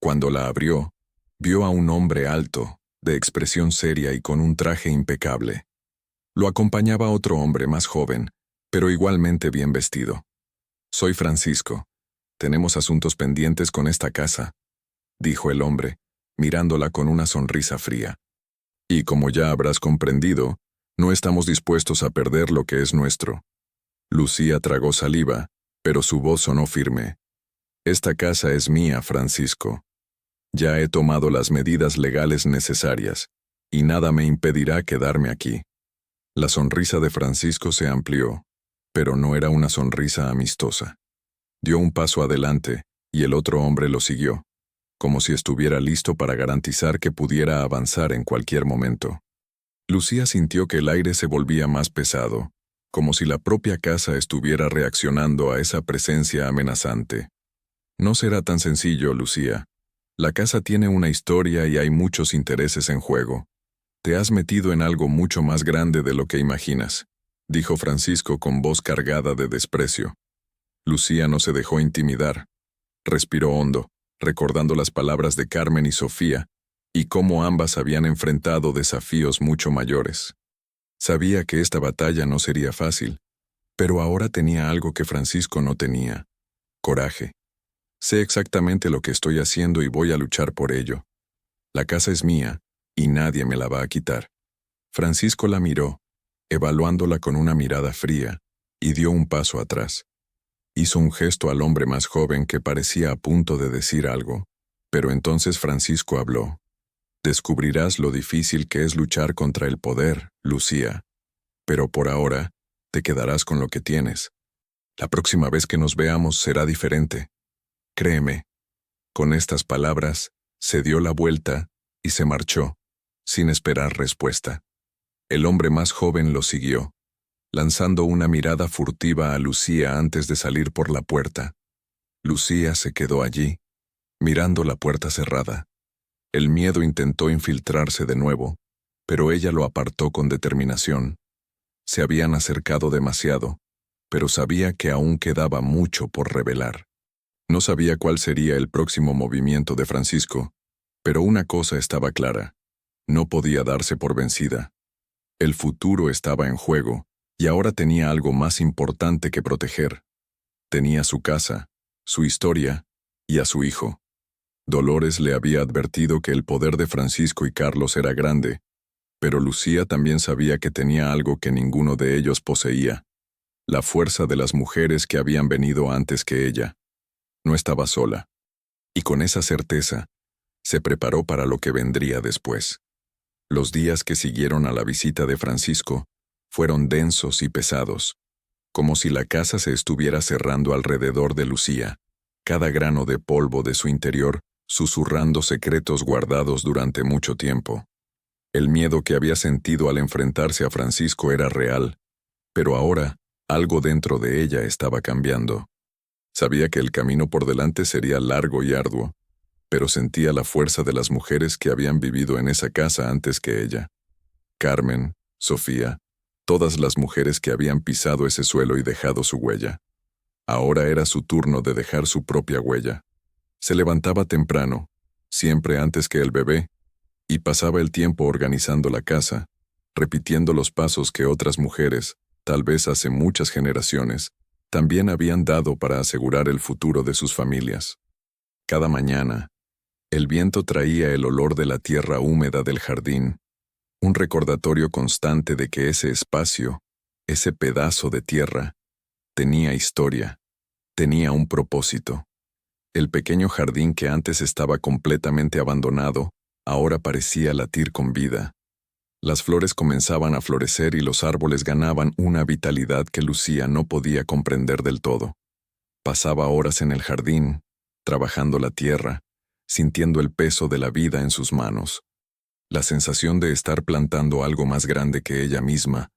Cuando la abrió, vio a un hombre alto, de expresión seria y con un traje impecable. Lo acompañaba otro hombre más joven, pero igualmente bien vestido. «Soy Francisco. Tenemos asuntos pendientes con esta casa», dijo el hombre, mirándola con una sonrisa fría. «Y como ya habrás comprendido, no estamos dispuestos a perder lo que es nuestro». Lucía tragó saliva, pero su voz sonó firme. «Esta casa es mía, Francisco. Ya he tomado las medidas legales necesarias, y nada me impedirá quedarme aquí». La sonrisa de Francisco se amplió, pero no era una sonrisa amistosa. Dio un paso adelante, y el otro hombre lo siguió, como si estuviera listo para garantizar que pudiera avanzar en cualquier momento. Lucía sintió que el aire se volvía más pesado, como si la propia casa estuviera reaccionando a esa presencia amenazante. «No será tan sencillo, Lucía. La casa tiene una historia y hay muchos intereses en juego. Te has metido en algo mucho más grande de lo que imaginas», dijo Francisco con voz cargada de desprecio. Lucía no se dejó intimidar. Respiró hondo, recordando las palabras de Carmen y Sofía, y cómo ambas habían enfrentado desafíos mucho mayores. Sabía que esta batalla no sería fácil, pero ahora tenía algo que Francisco no tenía: coraje. «Sé exactamente lo que estoy haciendo y voy a luchar por ello. La casa es mía, y nadie me la va a quitar». Francisco la miró, evaluándola con una mirada fría, y dio un paso atrás. Hizo un gesto al hombre más joven que parecía a punto de decir algo, pero entonces Francisco habló. «Descubrirás lo difícil que es luchar contra el poder, Lucía. Pero por ahora, te quedarás con lo que tienes. La próxima vez que nos veamos será diferente. Créeme». Con estas palabras, se dio la vuelta y se marchó, sin esperar respuesta. El hombre más joven lo siguió, lanzando una mirada furtiva a Lucía antes de salir por la puerta. Lucía se quedó allí, mirando la puerta cerrada. El miedo intentó infiltrarse de nuevo, pero ella lo apartó con determinación. Se habían acercado demasiado, pero sabía que aún quedaba mucho por revelar. No sabía cuál sería el próximo movimiento de Francisco, pero una cosa estaba clara: no podía darse por vencida. El futuro estaba en juego, y ahora tenía algo más importante que proteger. Tenía su casa, su historia, y a su hijo. Dolores le había advertido que el poder de Francisco y Carlos era grande, pero Lucía también sabía que tenía algo que ninguno de ellos poseía: la fuerza de las mujeres que habían venido antes que ella. No estaba sola, y con esa certeza, se preparó para lo que vendría después. Los días que siguieron a la visita de Francisco fueron densos y pesados, como si la casa se estuviera cerrando alrededor de Lucía, cada grano de polvo de su interior susurrando secretos guardados durante mucho tiempo. El miedo que había sentido al enfrentarse a Francisco era real, pero ahora algo dentro de ella estaba cambiando. Sabía que el camino por delante sería largo y arduo, pero sentía la fuerza de las mujeres que habían vivido en esa casa antes que ella. Carmen, Sofía, todas las mujeres que habían pisado ese suelo y dejado su huella. Ahora era su turno de dejar su propia huella. Se levantaba temprano, siempre antes que el bebé, y pasaba el tiempo organizando la casa, repitiendo los pasos que otras mujeres, tal vez hace muchas generaciones, también habían dado para asegurar el futuro de sus familias. Cada mañana, el viento traía el olor de la tierra húmeda del jardín, un recordatorio constante de que ese espacio, ese pedazo de tierra, tenía historia, tenía un propósito. El pequeño jardín que antes estaba completamente abandonado, ahora parecía latir con vida. Las flores comenzaban a florecer y los árboles ganaban una vitalidad que Lucía no podía comprender del todo. Pasaba horas en el jardín, trabajando la tierra, sintiendo el peso de la vida en sus manos. La sensación de estar plantando algo más grande que ella misma,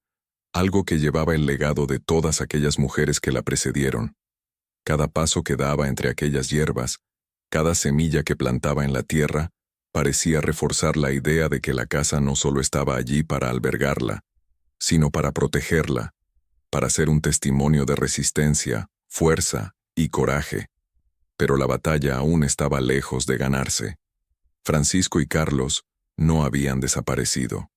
algo que llevaba el legado de todas aquellas mujeres que la precedieron. Cada paso que daba entre aquellas hierbas, cada semilla que plantaba en la tierra, parecía reforzar la idea de que la casa no solo estaba allí para albergarla, sino para protegerla, para ser un testimonio de resistencia, fuerza y coraje. Pero la batalla aún estaba lejos de ganarse. Francisco y Carlos no habían desaparecido.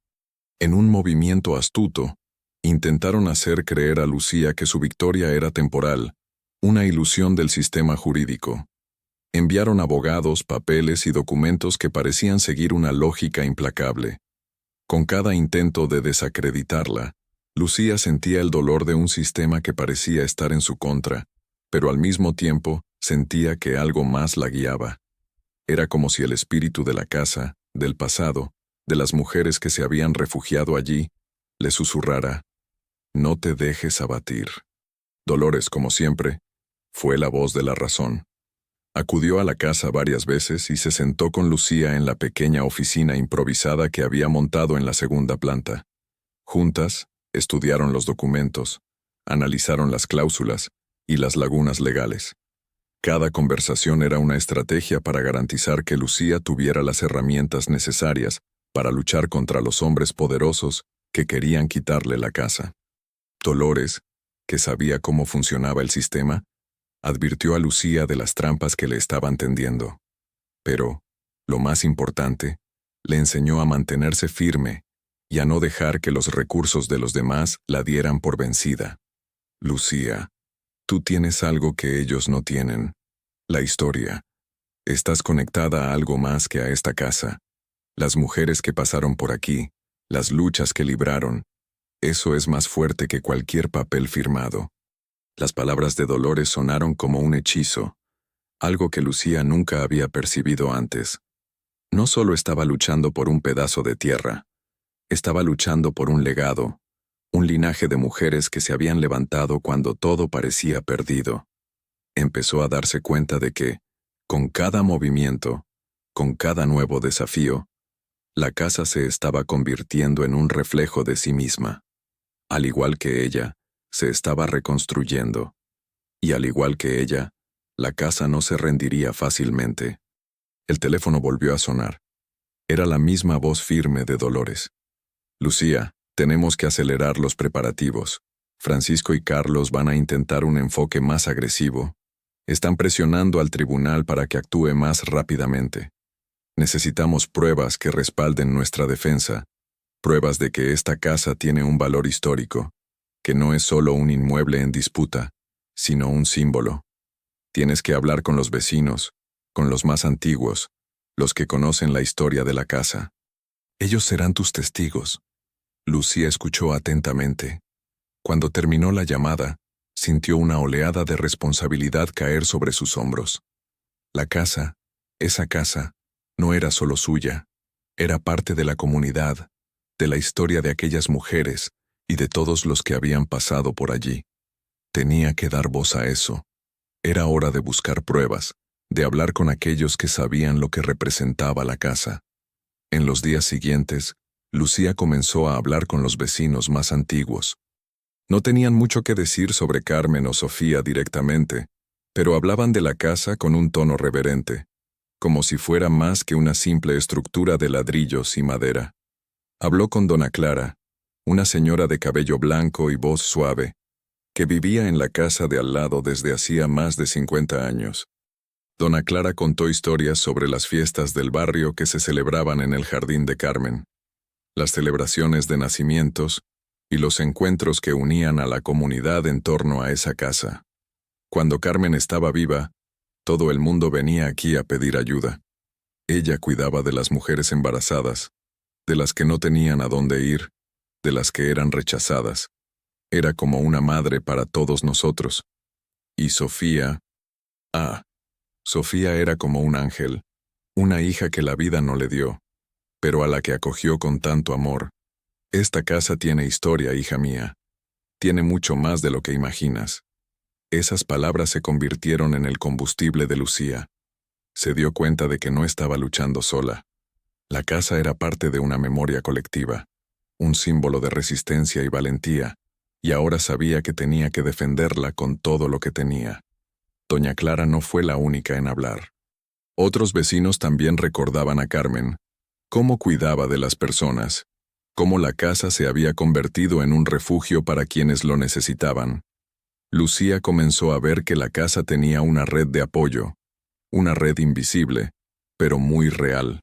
En un movimiento astuto, intentaron hacer creer a Lucía que su victoria era temporal, una ilusión del sistema jurídico. Enviaron abogados, papeles y documentos que parecían seguir una lógica implacable. Con cada intento de desacreditarla, Lucía sentía el dolor de un sistema que parecía estar en su contra, pero al mismo tiempo sentía que algo más la guiaba. Era como si el espíritu de la casa, del pasado, de las mujeres que se habían refugiado allí, le susurrara: «No te dejes abatir». Dolores, como siempre, fue la voz de la razón. Acudió a la casa varias veces y se sentó con Lucía en la pequeña oficina improvisada que había montado en la segunda planta. Juntas, estudiaron los documentos, analizaron las cláusulas y las lagunas legales. Cada conversación era una estrategia para garantizar que Lucía tuviera las herramientas necesarias para luchar contra los hombres poderosos que querían quitarle la casa. Dolores, que sabía cómo funcionaba el sistema, advirtió a Lucía de las trampas que le estaban tendiendo. Pero, lo más importante, le enseñó a mantenerse firme y a no dejar que los recursos de los demás la dieran por vencida. Lucía, tú tienes algo que ellos no tienen: la historia. Estás conectada a algo más que a esta casa. Las mujeres que pasaron por aquí, las luchas que libraron, eso es más fuerte que cualquier papel firmado. Las palabras de Dolores sonaron como un hechizo, algo que Lucía nunca había percibido antes. No solo estaba luchando por un pedazo de tierra, estaba luchando por un legado, un linaje de mujeres que se habían levantado cuando todo parecía perdido. Empezó a darse cuenta de que, con cada movimiento, con cada nuevo desafío, la casa se estaba convirtiendo en un reflejo de sí misma. Al igual que ella, se estaba reconstruyendo. Y al igual que ella, la casa no se rendiría fácilmente. El teléfono volvió a sonar. Era la misma voz firme de Dolores. «Lucía, tenemos que acelerar los preparativos. Francisco y Carlos van a intentar un enfoque más agresivo. Están presionando al tribunal para que actúe más rápidamente. Necesitamos pruebas que respalden nuestra defensa, pruebas de que esta casa tiene un valor histórico, que no es solo un inmueble en disputa, sino un símbolo. Tienes que hablar con los vecinos, con los más antiguos, los que conocen la historia de la casa. Ellos serán tus testigos». Lucía escuchó atentamente. Cuando terminó la llamada, sintió una oleada de responsabilidad caer sobre sus hombros. La casa, esa casa, no era solo suya, era parte de la comunidad, de la historia de aquellas mujeres y de todos los que habían pasado por allí. Tenía que dar voz a eso. Era hora de buscar pruebas, de hablar con aquellos que sabían lo que representaba la casa. En los días siguientes, Lucía comenzó a hablar con los vecinos más antiguos. No tenían mucho que decir sobre Carmen o Sofía directamente, pero hablaban de la casa con un tono reverente, como si fuera más que una simple estructura de ladrillos y madera. Habló con Dona Clara, una señora de cabello blanco y voz suave, que vivía en la casa de al lado desde hacía más de 50 años. Dona Clara contó historias sobre las fiestas del barrio que se celebraban en el jardín de Carmen, las celebraciones de nacimientos y los encuentros que unían a la comunidad en torno a esa casa. Cuando Carmen estaba viva, todo el mundo venía aquí a pedir ayuda. Ella cuidaba de las mujeres embarazadas, de las que no tenían a dónde ir, de las que eran rechazadas. Era como una madre para todos nosotros. Y Sofía... Ah, Sofía era como un ángel, una hija que la vida no le dio, pero a la que acogió con tanto amor. Esta casa tiene historia, hija mía. Tiene mucho más de lo que imaginas. Esas palabras se convirtieron en el combustible de Lucía. Se dio cuenta de que no estaba luchando sola. La casa era parte de una memoria colectiva, un símbolo de resistencia y valentía, y ahora sabía que tenía que defenderla con todo lo que tenía. Doña Clara no fue la única en hablar. Otros vecinos también recordaban a Carmen, cómo cuidaba de las personas, cómo la casa se había convertido en un refugio para quienes lo necesitaban. Lucía comenzó a ver que la casa tenía una red de apoyo, una red invisible, pero muy real.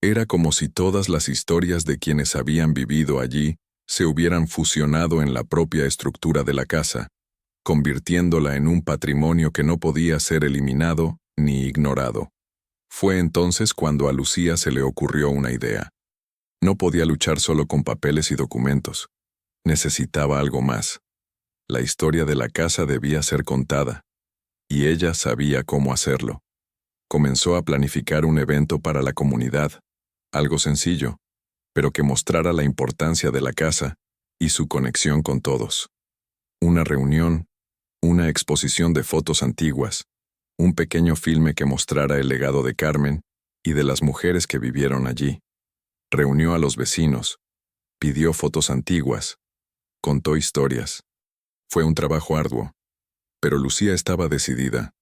Era como si todas las historias de quienes habían vivido allí se hubieran fusionado en la propia estructura de la casa, convirtiéndola en un patrimonio que no podía ser eliminado ni ignorado. Fue entonces cuando a Lucía se le ocurrió una idea. No podía luchar solo con papeles y documentos. Necesitaba algo más. La historia de la casa debía ser contada, y ella sabía cómo hacerlo. Comenzó a planificar un evento para la comunidad, algo sencillo, pero que mostrara la importancia de la casa y su conexión con todos. Una reunión, una exposición de fotos antiguas, un pequeño filme que mostrara el legado de Carmen y de las mujeres que vivieron allí. Reunió a los vecinos, pidió fotos antiguas, contó historias. Fue un trabajo arduo, pero Lucía estaba decidida.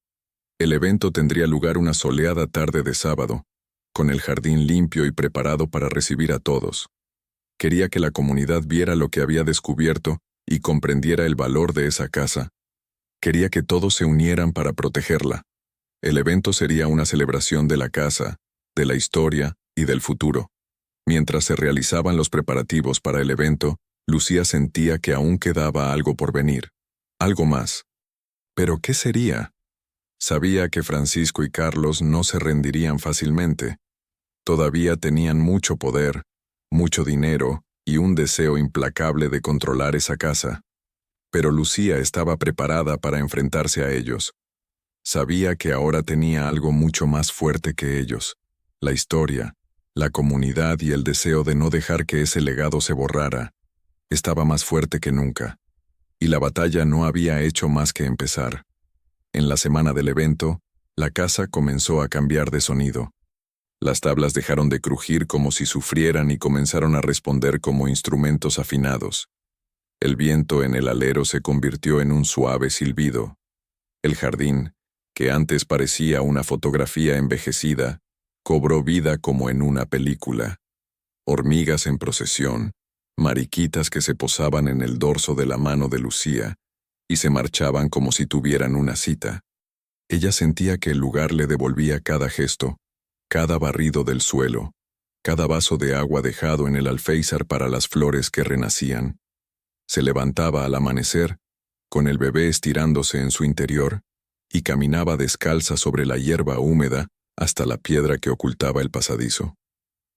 El evento tendría lugar una soleada tarde de sábado, con el jardín limpio y preparado para recibir a todos. Quería que la comunidad viera lo que había descubierto y comprendiera el valor de esa casa. Quería que todos se unieran para protegerla. El evento sería una celebración de la casa, de la historia y del futuro. Mientras se realizaban los preparativos para el evento, Lucía sentía que aún quedaba algo por venir, algo más. ¿Pero qué sería? Sabía que Francisco y Carlos no se rendirían fácilmente. Todavía tenían mucho poder, mucho dinero y un deseo implacable de controlar esa casa. Pero Lucía estaba preparada para enfrentarse a ellos. Sabía que ahora tenía algo mucho más fuerte que ellos: la historia, la comunidad y el deseo de no dejar que ese legado se borrara. Estaba más fuerte que nunca. Y la batalla no había hecho más que empezar. En la semana del evento, la casa comenzó a cambiar de sonido. Las tablas dejaron de crujir como si sufrieran y comenzaron a responder como instrumentos afinados. El viento en el alero se convirtió en un suave silbido. El jardín, que antes parecía una fotografía envejecida, cobró vida como en una película. Hormigas en procesión, mariquitas que se posaban en el dorso de la mano de Lucía y se marchaban como si tuvieran una cita. Ella sentía que el lugar le devolvía cada gesto, cada barrido del suelo, cada vaso de agua dejado en el alféizar para las flores que renacían. Se levantaba al amanecer, con el bebé estirándose en su interior, y caminaba descalza sobre la hierba húmeda hasta la piedra que ocultaba el pasadizo.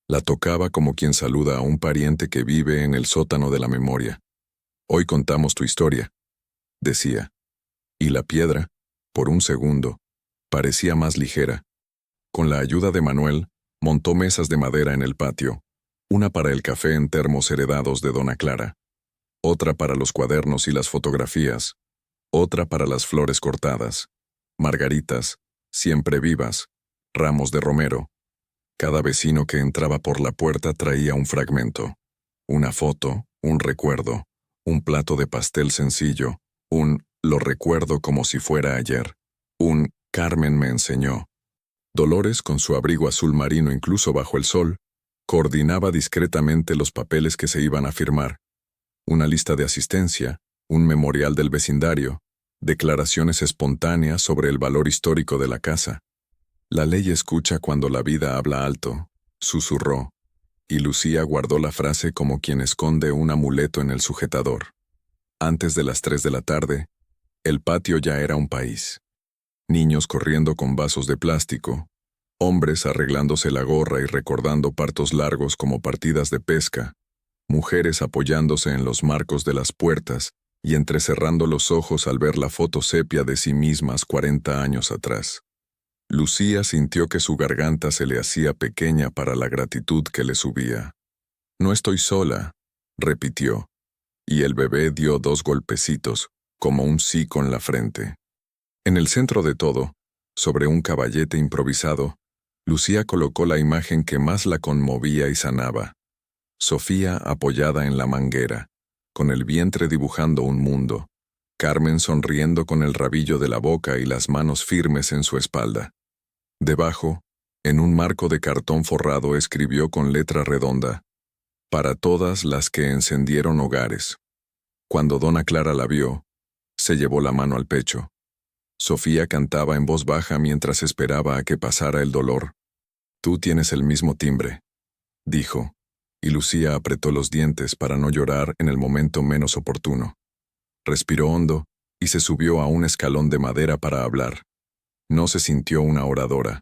La tocaba como quien saluda a un pariente que vive en el sótano de la memoria. «Hoy contamos tu historia», decía. Y la piedra, por un segundo, parecía más ligera. Con la ayuda de Manuel, montó mesas de madera en el patio, una para el café en termos heredados de Dona Clara, otra para los cuadernos y las fotografías, otra para las flores cortadas, margaritas, siempre vivas, ramos de romero. Cada vecino que entraba por la puerta traía un fragmento, una foto, un recuerdo, un plato de pastel sencillo, lo recuerdo como si fuera ayer, Carmen me enseñó. Dolores, con su abrigo azul marino incluso bajo el sol, coordinaba discretamente los papeles que se iban a firmar. Una lista de asistencia, un memorial del vecindario, declaraciones espontáneas sobre el valor histórico de la casa. La ley escucha cuando la vida habla alto, susurró, y Lucía guardó la frase como quien esconde un amuleto en el sujetador. Antes de las 3 de la tarde, el patio ya era un país. Niños corriendo con vasos de plástico, hombres arreglándose la gorra y recordando partos largos como partidas de pesca, mujeres apoyándose en los marcos de las puertas y entrecerrando los ojos al ver la foto sepia de sí mismas 40 años atrás. Lucía sintió que su garganta se le hacía pequeña para la gratitud que le subía. «No estoy sola», repitió, y el bebé dio 2 golpecitos, como un sí con la frente. En el centro de todo, sobre un caballete improvisado, Lucía colocó la imagen que más la conmovía y sanaba. Sofía apoyada en la manguera, con el vientre dibujando un mundo, Carmen sonriendo con el rabillo de la boca y las manos firmes en su espalda. Debajo, en un marco de cartón forrado, escribió con letra redonda: «Para todas las que encendieron hogares». Cuando dona Clara la vio, se llevó la mano al pecho. Sofía cantaba en voz baja mientras esperaba a que pasara el dolor. «Tú tienes el mismo timbre», dijo, y Lucía apretó los dientes para no llorar en el momento menos oportuno. Respiró hondo y se subió a un escalón de madera para hablar. No se sintió una oradora.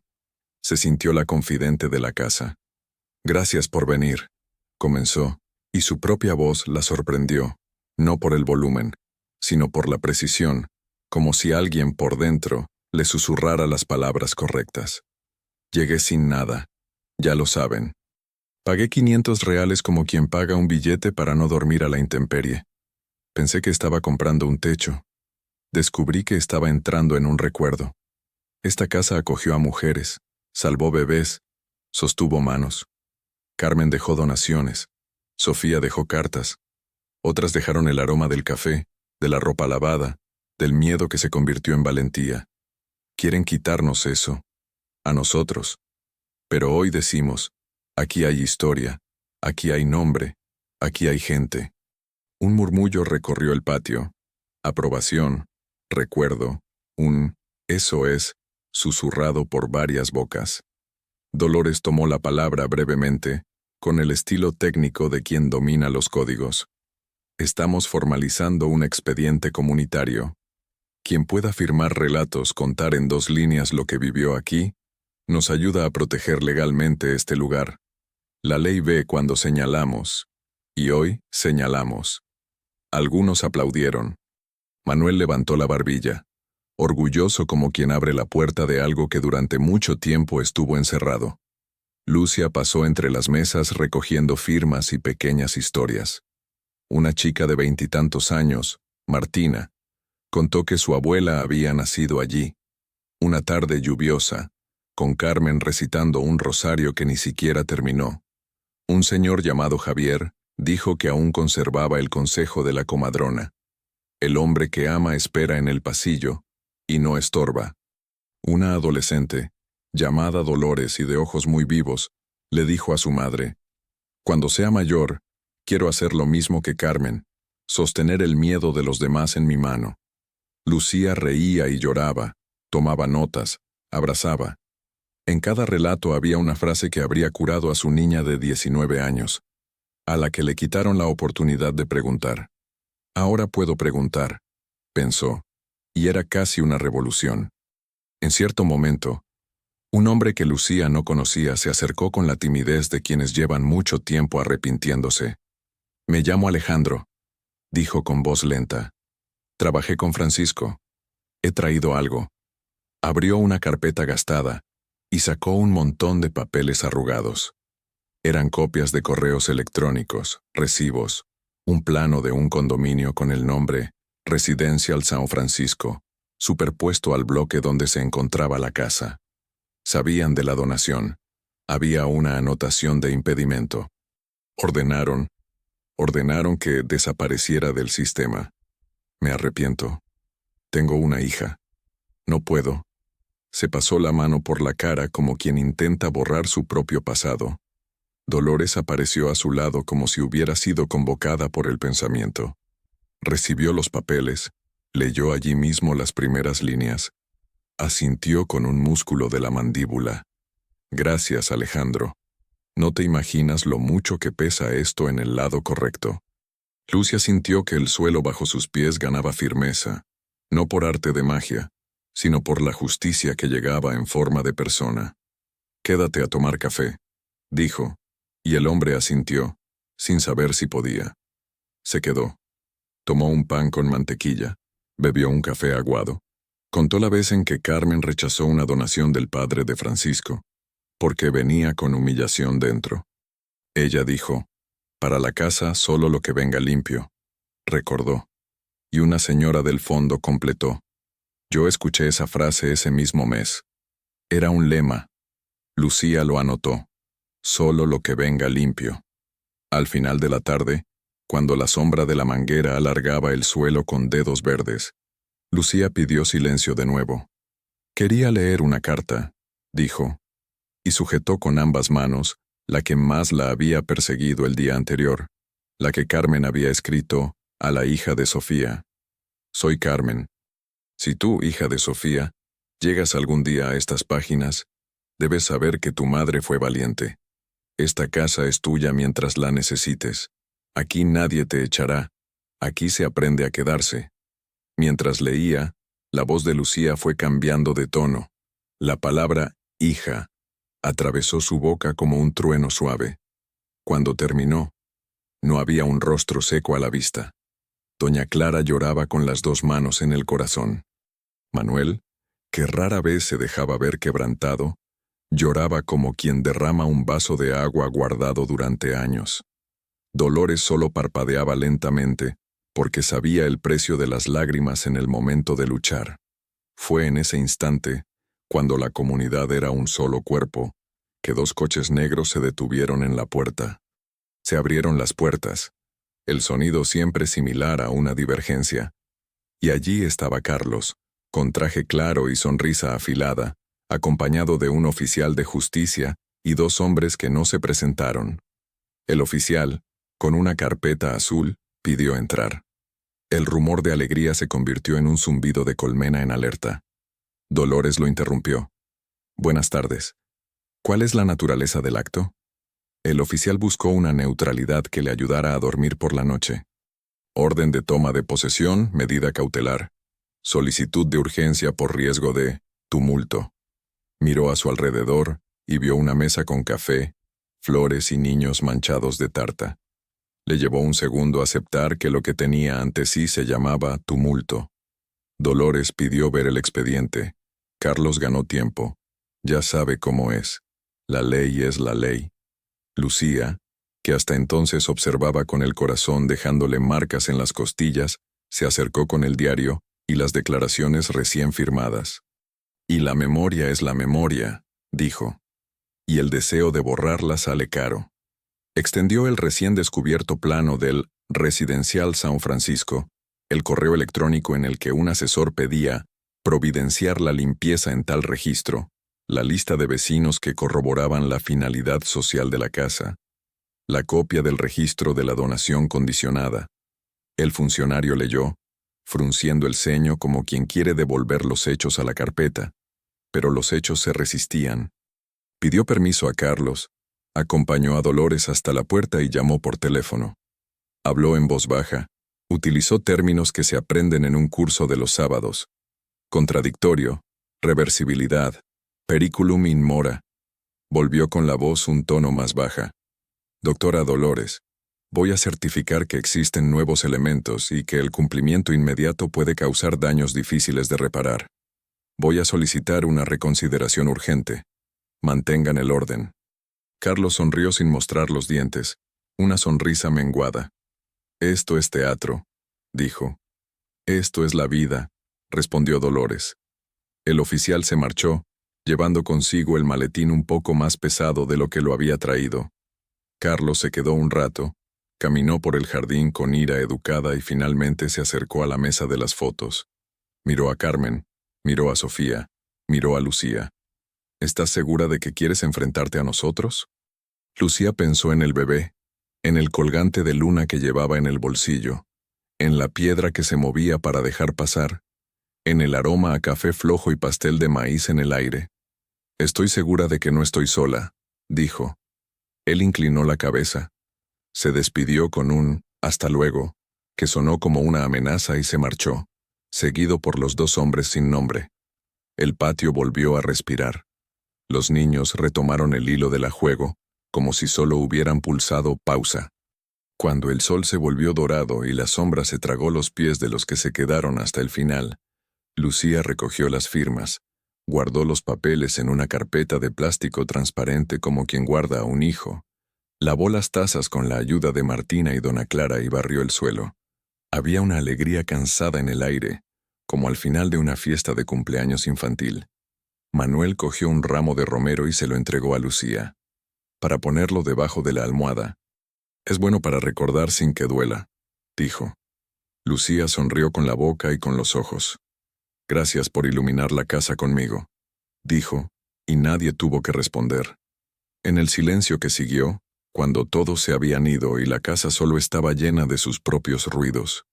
Se sintió la confidente de la casa. «Gracias por venir», comenzó, y su propia voz la sorprendió, no por el volumen, sino por la precisión, como si alguien por dentro le susurrara las palabras correctas. «Llegué sin nada, ya lo saben. Pagué 500 reales como quien paga un billete para no dormir a la intemperie. Pensé que estaba comprando un techo. Descubrí que estaba entrando en un recuerdo. Esta casa acogió a mujeres, salvó bebés, sostuvo manos. Carmen dejó donaciones. Sofía dejó cartas. Otras dejaron el aroma del café, de la ropa lavada, del miedo que se convirtió en valentía. Quieren quitarnos eso, a nosotros. Pero hoy decimos, aquí hay historia, aquí hay nombre, aquí hay gente». Un murmullo recorrió el patio. Aprobación, recuerdo, un «eso es», susurrado por varias bocas. Dolores tomó la palabra brevemente, con el estilo técnico de quien domina los códigos. «Estamos formalizando un expediente comunitario. Quien pueda firmar relatos, contar en 2 líneas lo que vivió aquí, nos ayuda a proteger legalmente este lugar. La ley ve cuando señalamos, y hoy señalamos». Algunos aplaudieron. Manuel levantó la barbilla, orgulloso como quien abre la puerta de algo que durante mucho tiempo estuvo encerrado. Lucia pasó entre las mesas recogiendo firmas y pequeñas historias. Una chica de 20 y tantos años, Martina, contó que su abuela había nacido allí. Una tarde lluviosa, con Carmen recitando un rosario que ni siquiera terminó. Un señor llamado Javier dijo que aún conservaba el consejo de la comadrona: «El hombre que ama espera en el pasillo y no estorba». Una adolescente, llamada Dolores y de ojos muy vivos, le dijo a su madre: «Cuando sea mayor, quiero hacer lo mismo que Carmen, sostener el miedo de los demás en mi mano». Lucía reía y lloraba, tomaba notas, abrazaba. En cada relato había una frase que habría curado a su niña de 19 años, a la que le quitaron la oportunidad de preguntar. «Ahora puedo preguntar», pensó, y era casi una revolución. En cierto momento, un hombre que Lucía no conocía se acercó con la timidez de quienes llevan mucho tiempo arrepintiéndose. «Me llamo Alejandro», dijo con voz lenta. «Trabajé con Francisco. He traído algo». Abrió una carpeta gastada y sacó un montón de papeles arrugados. Eran copias de correos electrónicos, recibos, un plano de un condominio con el nombre Residencial San Francisco, superpuesto al bloque donde se encontraba la casa. Sabían de la donación. Había una anotación de impedimento. Ordenaron que desapareciera del sistema. «Me arrepiento. Tengo una hija. No puedo». Se pasó la mano por la cara como quien intenta borrar su propio pasado. Dolores apareció a su lado como si hubiera sido convocada por el pensamiento. Recibió los papeles, leyó allí mismo las primeras líneas. Asintió con un músculo de la mandíbula. «Gracias, Alejandro. No te imaginas lo mucho que pesa esto en el lado correcto». Lucia sintió que el suelo bajo sus pies ganaba firmeza, no por arte de magia, sino por la justicia que llegaba en forma de persona. «Quédate a tomar café», dijo, y el hombre asintió, sin saber si podía. Se quedó. Tomó un pan con mantequilla, bebió un café aguado. Contó la vez en que Carmen rechazó una donación del padre de Francisco, porque venía con humillación dentro. Ella dijo, para la casa solo lo que venga limpio, recordó. Y una señora del fondo completó. Yo escuché esa frase ese mismo mes. Era un lema. Lucía lo anotó. Solo lo que venga limpio. Al final de la tarde, cuando la sombra de la manguera alargaba el suelo con dedos verdes, Lucía pidió silencio de nuevo. Quería leer una carta, dijo, y sujetó con ambas manos la que más la había perseguido el día anterior, la que Carmen había escrito a la hija de Sofía. Soy Carmen. Si tú, hija de Sofía, llegas algún día a estas páginas, debes saber que tu madre fue valiente. Esta casa es tuya mientras la necesites. Aquí nadie te echará. Aquí se aprende a quedarse. Mientras leía, la voz de Lucía fue cambiando de tono. La palabra hija atravesó su boca como un trueno suave. Cuando terminó, no había un rostro seco a la vista. Doña Clara lloraba con las dos manos en el corazón. Manuel, que rara vez se dejaba ver quebrantado, lloraba como quien derrama un vaso de agua guardado durante años. Dolores solo parpadeaba lentamente, porque sabía el precio de las lágrimas en el momento de luchar. Fue en ese instante, cuando la comunidad era un solo cuerpo, que dos coches negros se detuvieron en la puerta. Se abrieron las puertas, el sonido siempre similar a una divergencia. Y allí estaba Carlos, con traje claro y sonrisa afilada, acompañado de un oficial de justicia y dos hombres que no se presentaron. El oficial, con una carpeta azul, pidió entrar. El rumor de alegría se convirtió en un zumbido de colmena en alerta. Dolores lo interrumpió. Buenas tardes. ¿Cuál es la naturaleza del acto? El oficial buscó una neutralidad que le ayudara a dormir por la noche. Orden de toma de posesión, medida cautelar. Solicitud de urgencia por riesgo de tumulto. Miró a su alrededor y vio una mesa con café, flores y niños manchados de tarta. Le llevó un segundo aceptar que lo que tenía ante sí se llamaba tumulto. Dolores pidió ver el expediente. Carlos ganó tiempo. Ya sabe cómo es. La ley es la ley. Lucía, que hasta entonces observaba con el corazón dejándole marcas en las costillas, se acercó con el diario y las declaraciones recién firmadas. Y la memoria es la memoria, dijo. Y el deseo de borrarla sale caro. Extendió el recién descubierto plano del Residencial San Francisco, el correo electrónico en el que un asesor pedía providenciar la limpieza en tal registro, la lista de vecinos que corroboraban la finalidad social de la casa, la copia del registro de la donación condicionada. El funcionario leyó, frunciendo el ceño como quien quiere devolver los hechos a la carpeta, pero los hechos se resistían. Pidió permiso a Carlos, acompañó a Dolores hasta la puerta y llamó por teléfono. Habló en voz baja, utilizó términos que se aprenden en un curso de los sábados. Contradictorio, reversibilidad, periculum in mora. Volvió con la voz un tono más baja. Doctora Dolores, voy a certificar que existen nuevos elementos y que el cumplimiento inmediato puede causar daños difíciles de reparar. Voy a solicitar una reconsideración urgente. Mantengan el orden. Carlos sonrió sin mostrar los dientes, una sonrisa menguada. Esto es teatro, dijo. Esto es la vida, respondió Dolores. El oficial se marchó, llevando consigo el maletín un poco más pesado de lo que lo había traído. Carlos se quedó un rato, caminó por el jardín con ira educada y finalmente se acercó a la mesa de las fotos. Miró a Carmen, miró a Sofía, miró a Lucía. ¿Estás segura de que quieres enfrentarte a nosotros? Lucía pensó en el bebé, en el colgante de luna que llevaba en el bolsillo, en la piedra que se movía para dejar pasar, en el aroma a café flojo y pastel de maíz en el aire. Estoy segura de que no estoy sola, dijo. Él inclinó la cabeza. Se despidió con un «hasta luego», que sonó como una amenaza y se marchó, seguido por los dos hombres sin nombre. El patio volvió a respirar. Los niños retomaron el hilo del juego, como si solo hubieran pulsado pausa. Cuando el sol se volvió dorado y la sombra se tragó los pies de los que se quedaron hasta el final, Lucía recogió las firmas, guardó los papeles en una carpeta de plástico transparente como quien guarda a un hijo, lavó las tazas con la ayuda de Martina y Dona Clara y barrió el suelo. Había una alegría cansada en el aire, como al final de una fiesta de cumpleaños infantil. Manuel cogió un ramo de romero y se lo entregó a Lucía, para ponerlo debajo de la almohada. «Es bueno para recordar sin que duela», dijo. Lucía sonrió con la boca y con los ojos. «Gracias por iluminar la casa conmigo», dijo, y nadie tuvo que responder. En el silencio que siguió, cuando todos se habían ido y la casa solo estaba llena de sus propios ruidos,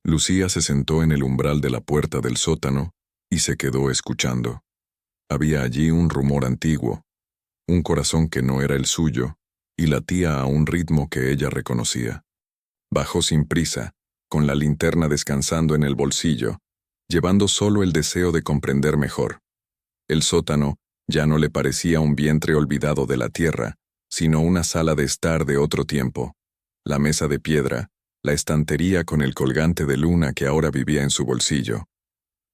Lucía se sentó en el umbral de la puerta del sótano y se quedó escuchando. Había allí un rumor antiguo, un corazón que no era el suyo, y latía a un ritmo que ella reconocía. Bajó sin prisa, con la linterna descansando en el bolsillo, llevando solo el deseo de comprender mejor. El sótano ya no le parecía un vientre olvidado de la tierra, sino una sala de estar de otro tiempo. La mesa de piedra, la estantería con el colgante de luna que ahora vivía en su bolsillo,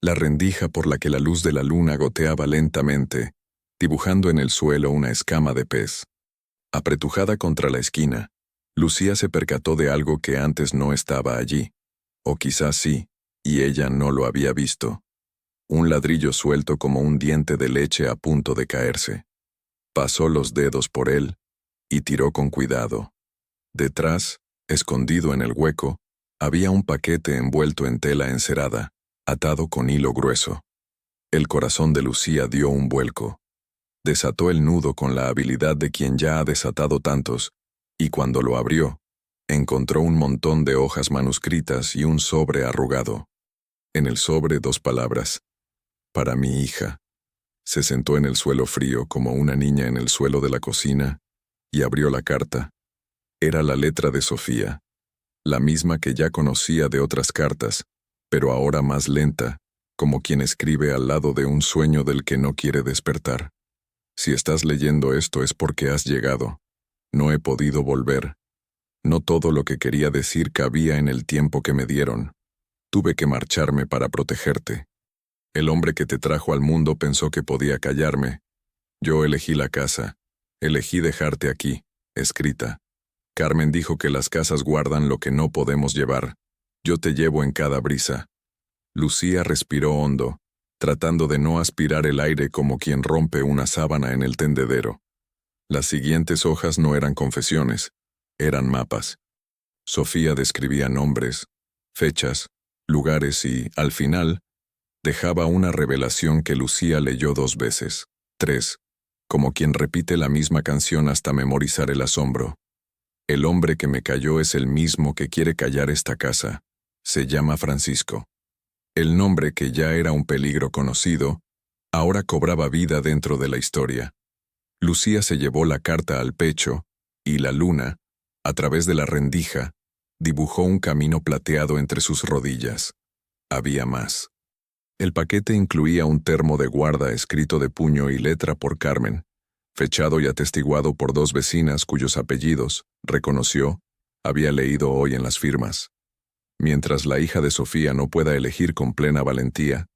la rendija por la que la luz de la luna goteaba lentamente, dibujando en el suelo una escama de pez. Apretujada contra la esquina, Lucía se percató de algo que antes no estaba allí, o quizás sí, y ella no lo había visto. Un ladrillo suelto como un diente de leche a punto de caerse. Pasó los dedos por él y tiró con cuidado. Detrás, escondido en el hueco, había un paquete envuelto en tela encerada, atado con hilo grueso. El corazón de Lucía dio un vuelco. Desató el nudo con la habilidad de quien ya ha desatado tantos, y cuando lo abrió, encontró un montón de hojas manuscritas y un sobre arrugado. En el sobre 2 palabras: «Para mi hija». Se sentó en el suelo frío como una niña en el suelo de la cocina y abrió la carta. Era la letra de Sofía, la misma que ya conocía de otras cartas, pero ahora más lenta, como quien escribe al lado de un sueño del que no quiere despertar. «Si estás leyendo esto es porque has llegado. No he podido volver. No todo lo que quería decir cabía en el tiempo que me dieron. Tuve que marcharme para protegerte. El hombre que te trajo al mundo pensó que podía callarme. Yo elegí la casa. Elegí dejarte aquí, escrita. Carmen dijo que las casas guardan lo que no podemos llevar. Yo te llevo en cada brisa». Lucía respiró hondo, tratando de no aspirar el aire como quien rompe una sábana en el tendedero. Las siguientes hojas no eran confesiones, eran mapas. Sofía describía nombres, fechas, lugares y, al final, dejaba una revelación que Lucía leyó 2 veces, 3, como quien repite la misma canción hasta memorizar el asombro. «El hombre que me cayó es el mismo que quiere callar esta casa. Se llama Francisco». El nombre, que ya era un peligro conocido, ahora cobraba vida dentro de la historia. Lucía se llevó la carta al pecho, y la luna, a través de la rendija, dibujó un camino plateado entre sus rodillas. Había más. El paquete incluía un termo de guarda escrito de puño y letra por Carmen, fechado y atestiguado por 2 vecinas cuyos apellidos, reconoció, había leído hoy en las firmas. Mientras la hija de Sofía no pueda elegir con plena valentía,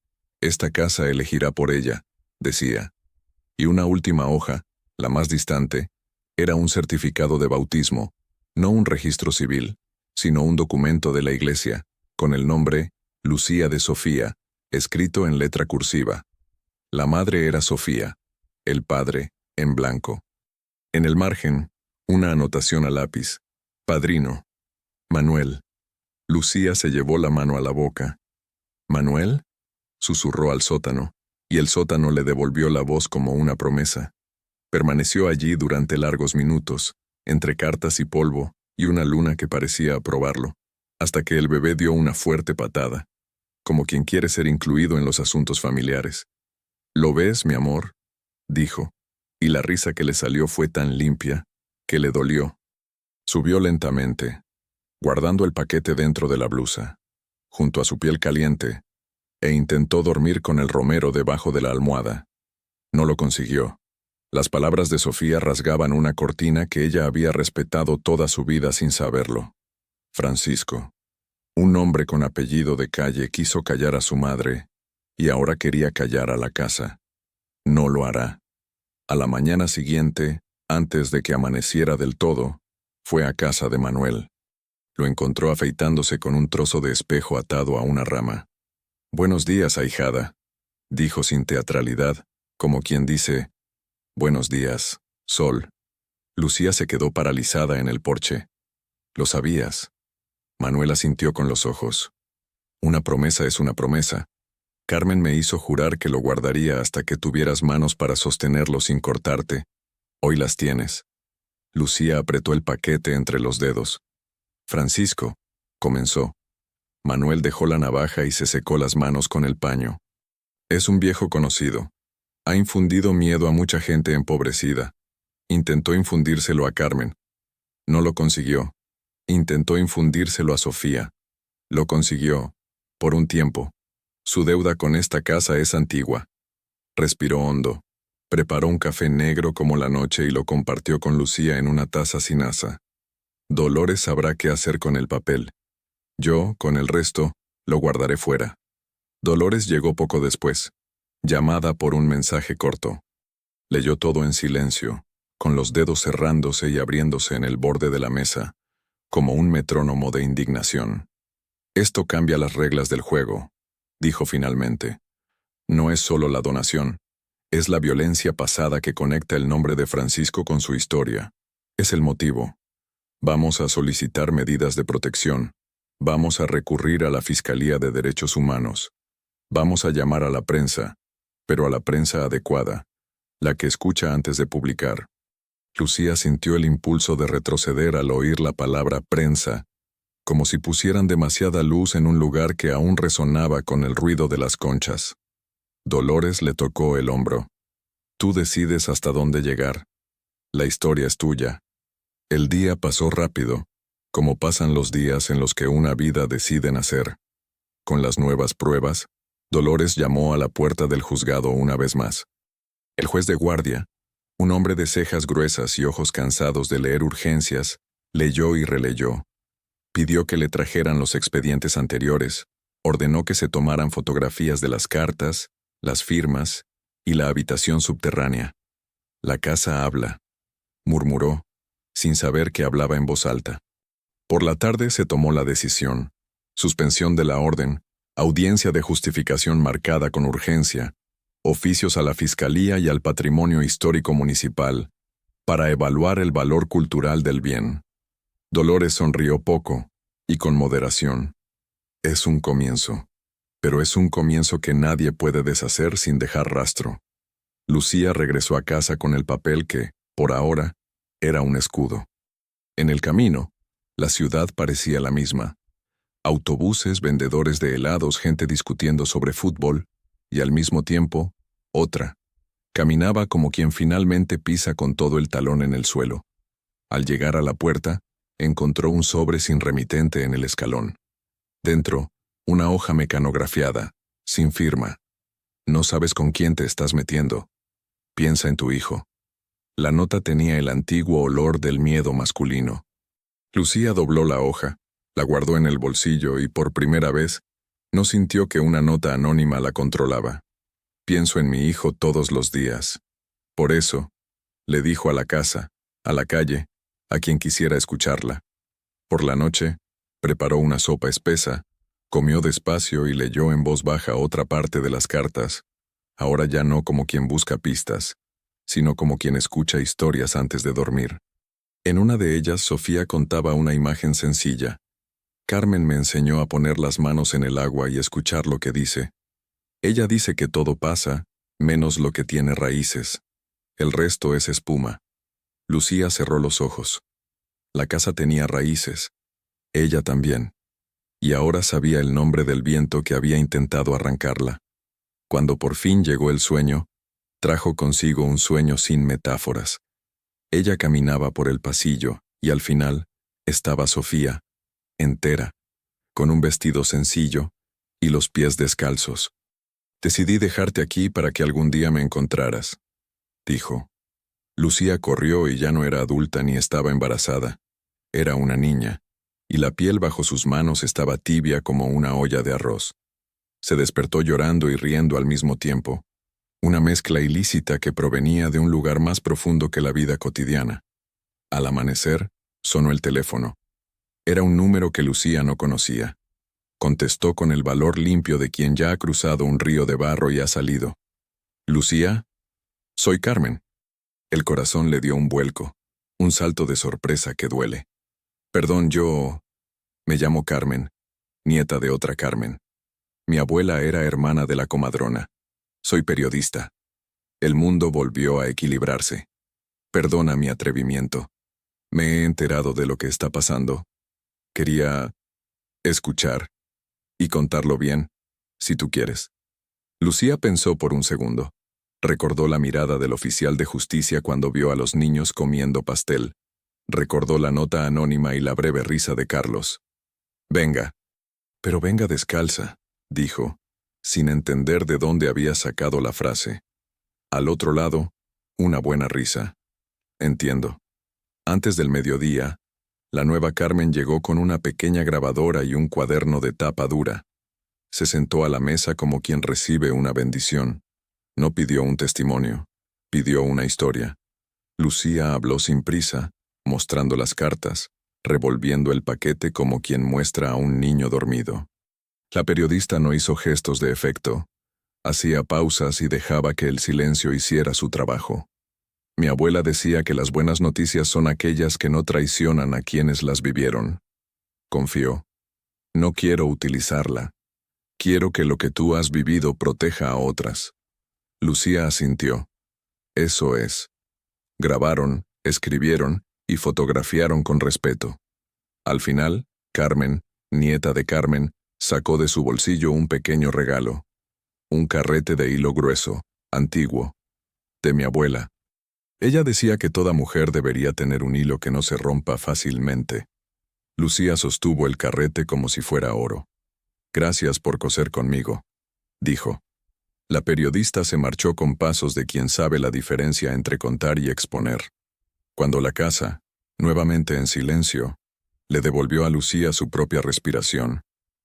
esta casa elegirá por ella, decía. Y una última hoja, la más distante, era un certificado de bautismo, no un registro civil, sino un documento de la iglesia, con el nombre Lucía de Sofía, escrito en letra cursiva. La madre era Sofía, el padre, en blanco. En el margen, una anotación a lápiz: «Padrino, Manuel». Lucía se llevó la mano a la boca. «¿Manuel?», susurró al sótano, y el sótano le devolvió la voz como una promesa. Permaneció allí durante largos minutos, entre cartas y polvo, y una luna que parecía aprobarlo, hasta que el bebé dio una fuerte patada, como quien quiere ser incluido en los asuntos familiares. «¿Lo ves, mi amor?», dijo, y la risa que le salió fue tan limpia que le dolió. Subió lentamente, guardando el paquete dentro de la blusa, junto a su piel caliente, e intentó dormir con el romero debajo de la almohada. No lo consiguió. Las palabras de Sofía rasgaban una cortina que ella había respetado toda su vida sin saberlo. Francisco. Un hombre con apellido de calle quiso callar a su madre y ahora quería callar a la casa. No lo hará. A la mañana siguiente, antes de que amaneciera del todo, fue a casa de Manuel. Lo encontró afeitándose con un trozo de espejo atado a una rama. «Buenos días, ahijada», dijo sin teatralidad, como quien dice, «Buenos días, Sol». Lucía se quedó paralizada en el porche. «¿Lo sabías?» Manuel asintió con los ojos. «Una promesa es una promesa. Carmen me hizo jurar que lo guardaría hasta que tuvieras manos para sostenerlo sin cortarte. Hoy las tienes». Lucía apretó el paquete entre los dedos. «Francisco», comenzó. Manuel dejó la navaja y se secó las manos con el paño. «Es un viejo conocido. Ha infundido miedo a mucha gente empobrecida. Intentó infundírselo a Carmen. No lo consiguió. Intentó infundírselo a Sofía. Lo consiguió, por un tiempo. Su deuda con esta casa es antigua». Respiró hondo. Preparó un café negro como la noche y lo compartió con Lucía en una taza sin asa. «Dolores sabrá qué hacer con el papel. Yo, con el resto, lo guardaré fuera». Dolores llegó poco después, llamada por un mensaje corto. Leyó todo en silencio, con los dedos cerrándose y abriéndose en el borde de la mesa, como un metrónomo de indignación. «Esto cambia las reglas del juego», dijo finalmente. «No es solo la donación, es la violencia pasada que conecta el nombre de Francisco con su historia. Es el motivo. Vamos a solicitar medidas de protección. Vamos a recurrir a la Fiscalía de Derechos Humanos. Vamos a llamar a la prensa, pero a la prensa adecuada, la que escucha antes de publicar». Lucía sintió el impulso de retroceder al oír la palabra prensa, como si pusieran demasiada luz en un lugar que aún resonaba con el ruido de las conchas. Dolores le tocó el hombro. «Tú decides hasta dónde llegar. La historia es tuya». El día pasó rápido, como pasan los días en los que una vida decide nacer. Con las nuevas pruebas, Dolores llamó a la puerta del juzgado una vez más. El juez de guardia, un hombre de cejas gruesas y ojos cansados de leer urgencias, leyó y releyó. Pidió que le trajeran los expedientes anteriores, ordenó que se tomaran fotografías de las cartas, las firmas y la habitación subterránea. «La casa habla», murmuró, sin saber que hablaba en voz alta. Por la tarde se tomó la decisión. Suspensión de la orden, audiencia de justificación marcada con urgencia, oficios a la Fiscalía y al Patrimonio Histórico Municipal, para evaluar el valor cultural del bien. Dolores sonrió poco, y con moderación. Es un comienzo, pero es un comienzo que nadie puede deshacer sin dejar rastro. Lucía regresó a casa con el papel que, por ahora, era un escudo. En el camino, la ciudad parecía la misma. Autobuses, vendedores de helados, gente discutiendo sobre fútbol, y al mismo tiempo, otra. Caminaba como quien finalmente pisa con todo el talón en el suelo. Al llegar a la puerta, encontró un sobre sin remitente en el escalón. Dentro, una hoja mecanografiada, sin firma. «No sabes con quién te estás metiendo. Piensa en tu hijo». La nota tenía el antiguo olor del miedo masculino. Lucía dobló la hoja, la guardó en el bolsillo y por primera vez no sintió que una nota anónima la controlaba. «Pienso en mi hijo todos los días. Por eso», le dijo a la casa, a la calle, a quien quisiera escucharla. Por la noche, preparó una sopa espesa, comió despacio y leyó en voz baja otra parte de las cartas, ahora ya no como quien busca pistas, sino como quien escucha historias antes de dormir. En una de ellas, Sofía contaba una imagen sencilla. «Carmen me enseñó a poner las manos en el agua y escuchar lo que dice. Ella dice que todo pasa, menos lo que tiene raíces. El resto es espuma». Lucía cerró los ojos. La casa tenía raíces. Ella también. Y ahora sabía el nombre del viento que había intentado arrancarla. Cuando por fin llegó el sueño, trajo consigo un sueño sin metáforas. Ella caminaba por el pasillo y al final estaba Sofía, entera, con un vestido sencillo y los pies descalzos. «Decidí dejarte aquí para que algún día me encontraras», dijo. Lucía corrió y ya no era adulta ni estaba embarazada. Era una niña, y la piel bajo sus manos estaba tibia como una olla de arroz. Se despertó llorando y riendo al mismo tiempo, una mezcla ilícita que provenía de un lugar más profundo que la vida cotidiana. Al amanecer, sonó el teléfono. Era un número que Lucía no conocía. Contestó con el valor limpio de quien ya ha cruzado un río de barro y ha salido. «Lucía, soy Carmen». El corazón le dio un vuelco, un salto de sorpresa que duele. «Perdón, me llamo Carmen, nieta de otra Carmen. Mi abuela era hermana de la comadrona. Soy periodista. El mundo volvió a equilibrarse. Perdona mi atrevimiento. Me he enterado de lo que está pasando. Quería escuchar y contarlo bien, si tú quieres». Lucía pensó por un segundo. Recordó la mirada del oficial de justicia cuando vio a los niños comiendo pastel. Recordó la nota anónima y la breve risa de Carlos. «Venga». «Pero venga descalza», dijo, sin entender de dónde había sacado la frase. Al otro lado, una buena risa. «Entiendo». Antes del mediodía, la nueva Carmen llegó con una pequeña grabadora y un cuaderno de tapa dura. Se sentó a la mesa como quien recibe una bendición. No pidió un testimonio, pidió una historia. Lucía habló sin prisa, mostrando las cartas, revolviendo el paquete como quien muestra a un niño dormido. La periodista no hizo gestos de efecto. Hacía pausas y dejaba que el silencio hiciera su trabajo. Mi abuela decía que las buenas noticias son aquellas que no traicionan a quienes las vivieron. Confió. No quiero utilizarla. Quiero que lo que tú has vivido proteja a otras. Lucía asintió. Eso es. Grabaron, escribieron y fotografiaron con respeto. Al final, Carmen, nieta de Carmen, sacó de su bolsillo un pequeño regalo. Un carrete de hilo grueso, antiguo, de mi abuela. Ella decía que toda mujer debería tener un hilo que no se rompa fácilmente. Lucía sostuvo el carrete como si fuera oro. «Gracias por coser conmigo», dijo. La periodista se marchó con pasos de quien sabe la diferencia entre contar y exponer. Cuando la casa, nuevamente en silencio, le devolvió a Lucía su propia respiración,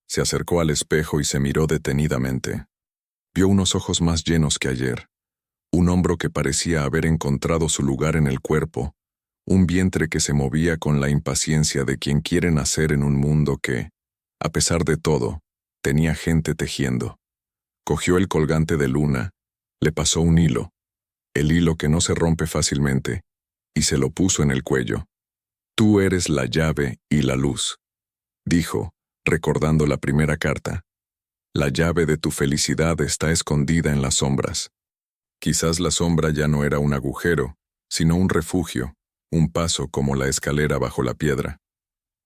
se acercó al espejo y se miró detenidamente. Vio unos ojos más llenos que ayer, un hombro que parecía haber encontrado su lugar en el cuerpo, un vientre que se movía con la impaciencia de quien quiere nacer en un mundo que, a pesar de todo, tenía gente tejiendo. Cogió el colgante de luna, le pasó un hilo, el hilo que no se rompe fácilmente, y se lo puso en el cuello. «Tú eres la llave y la luz», dijo, recordando la primera carta. «La llave de tu felicidad está escondida en las sombras». Quizás la sombra ya no era un agujero, sino un refugio, un paso como la escalera bajo la piedra.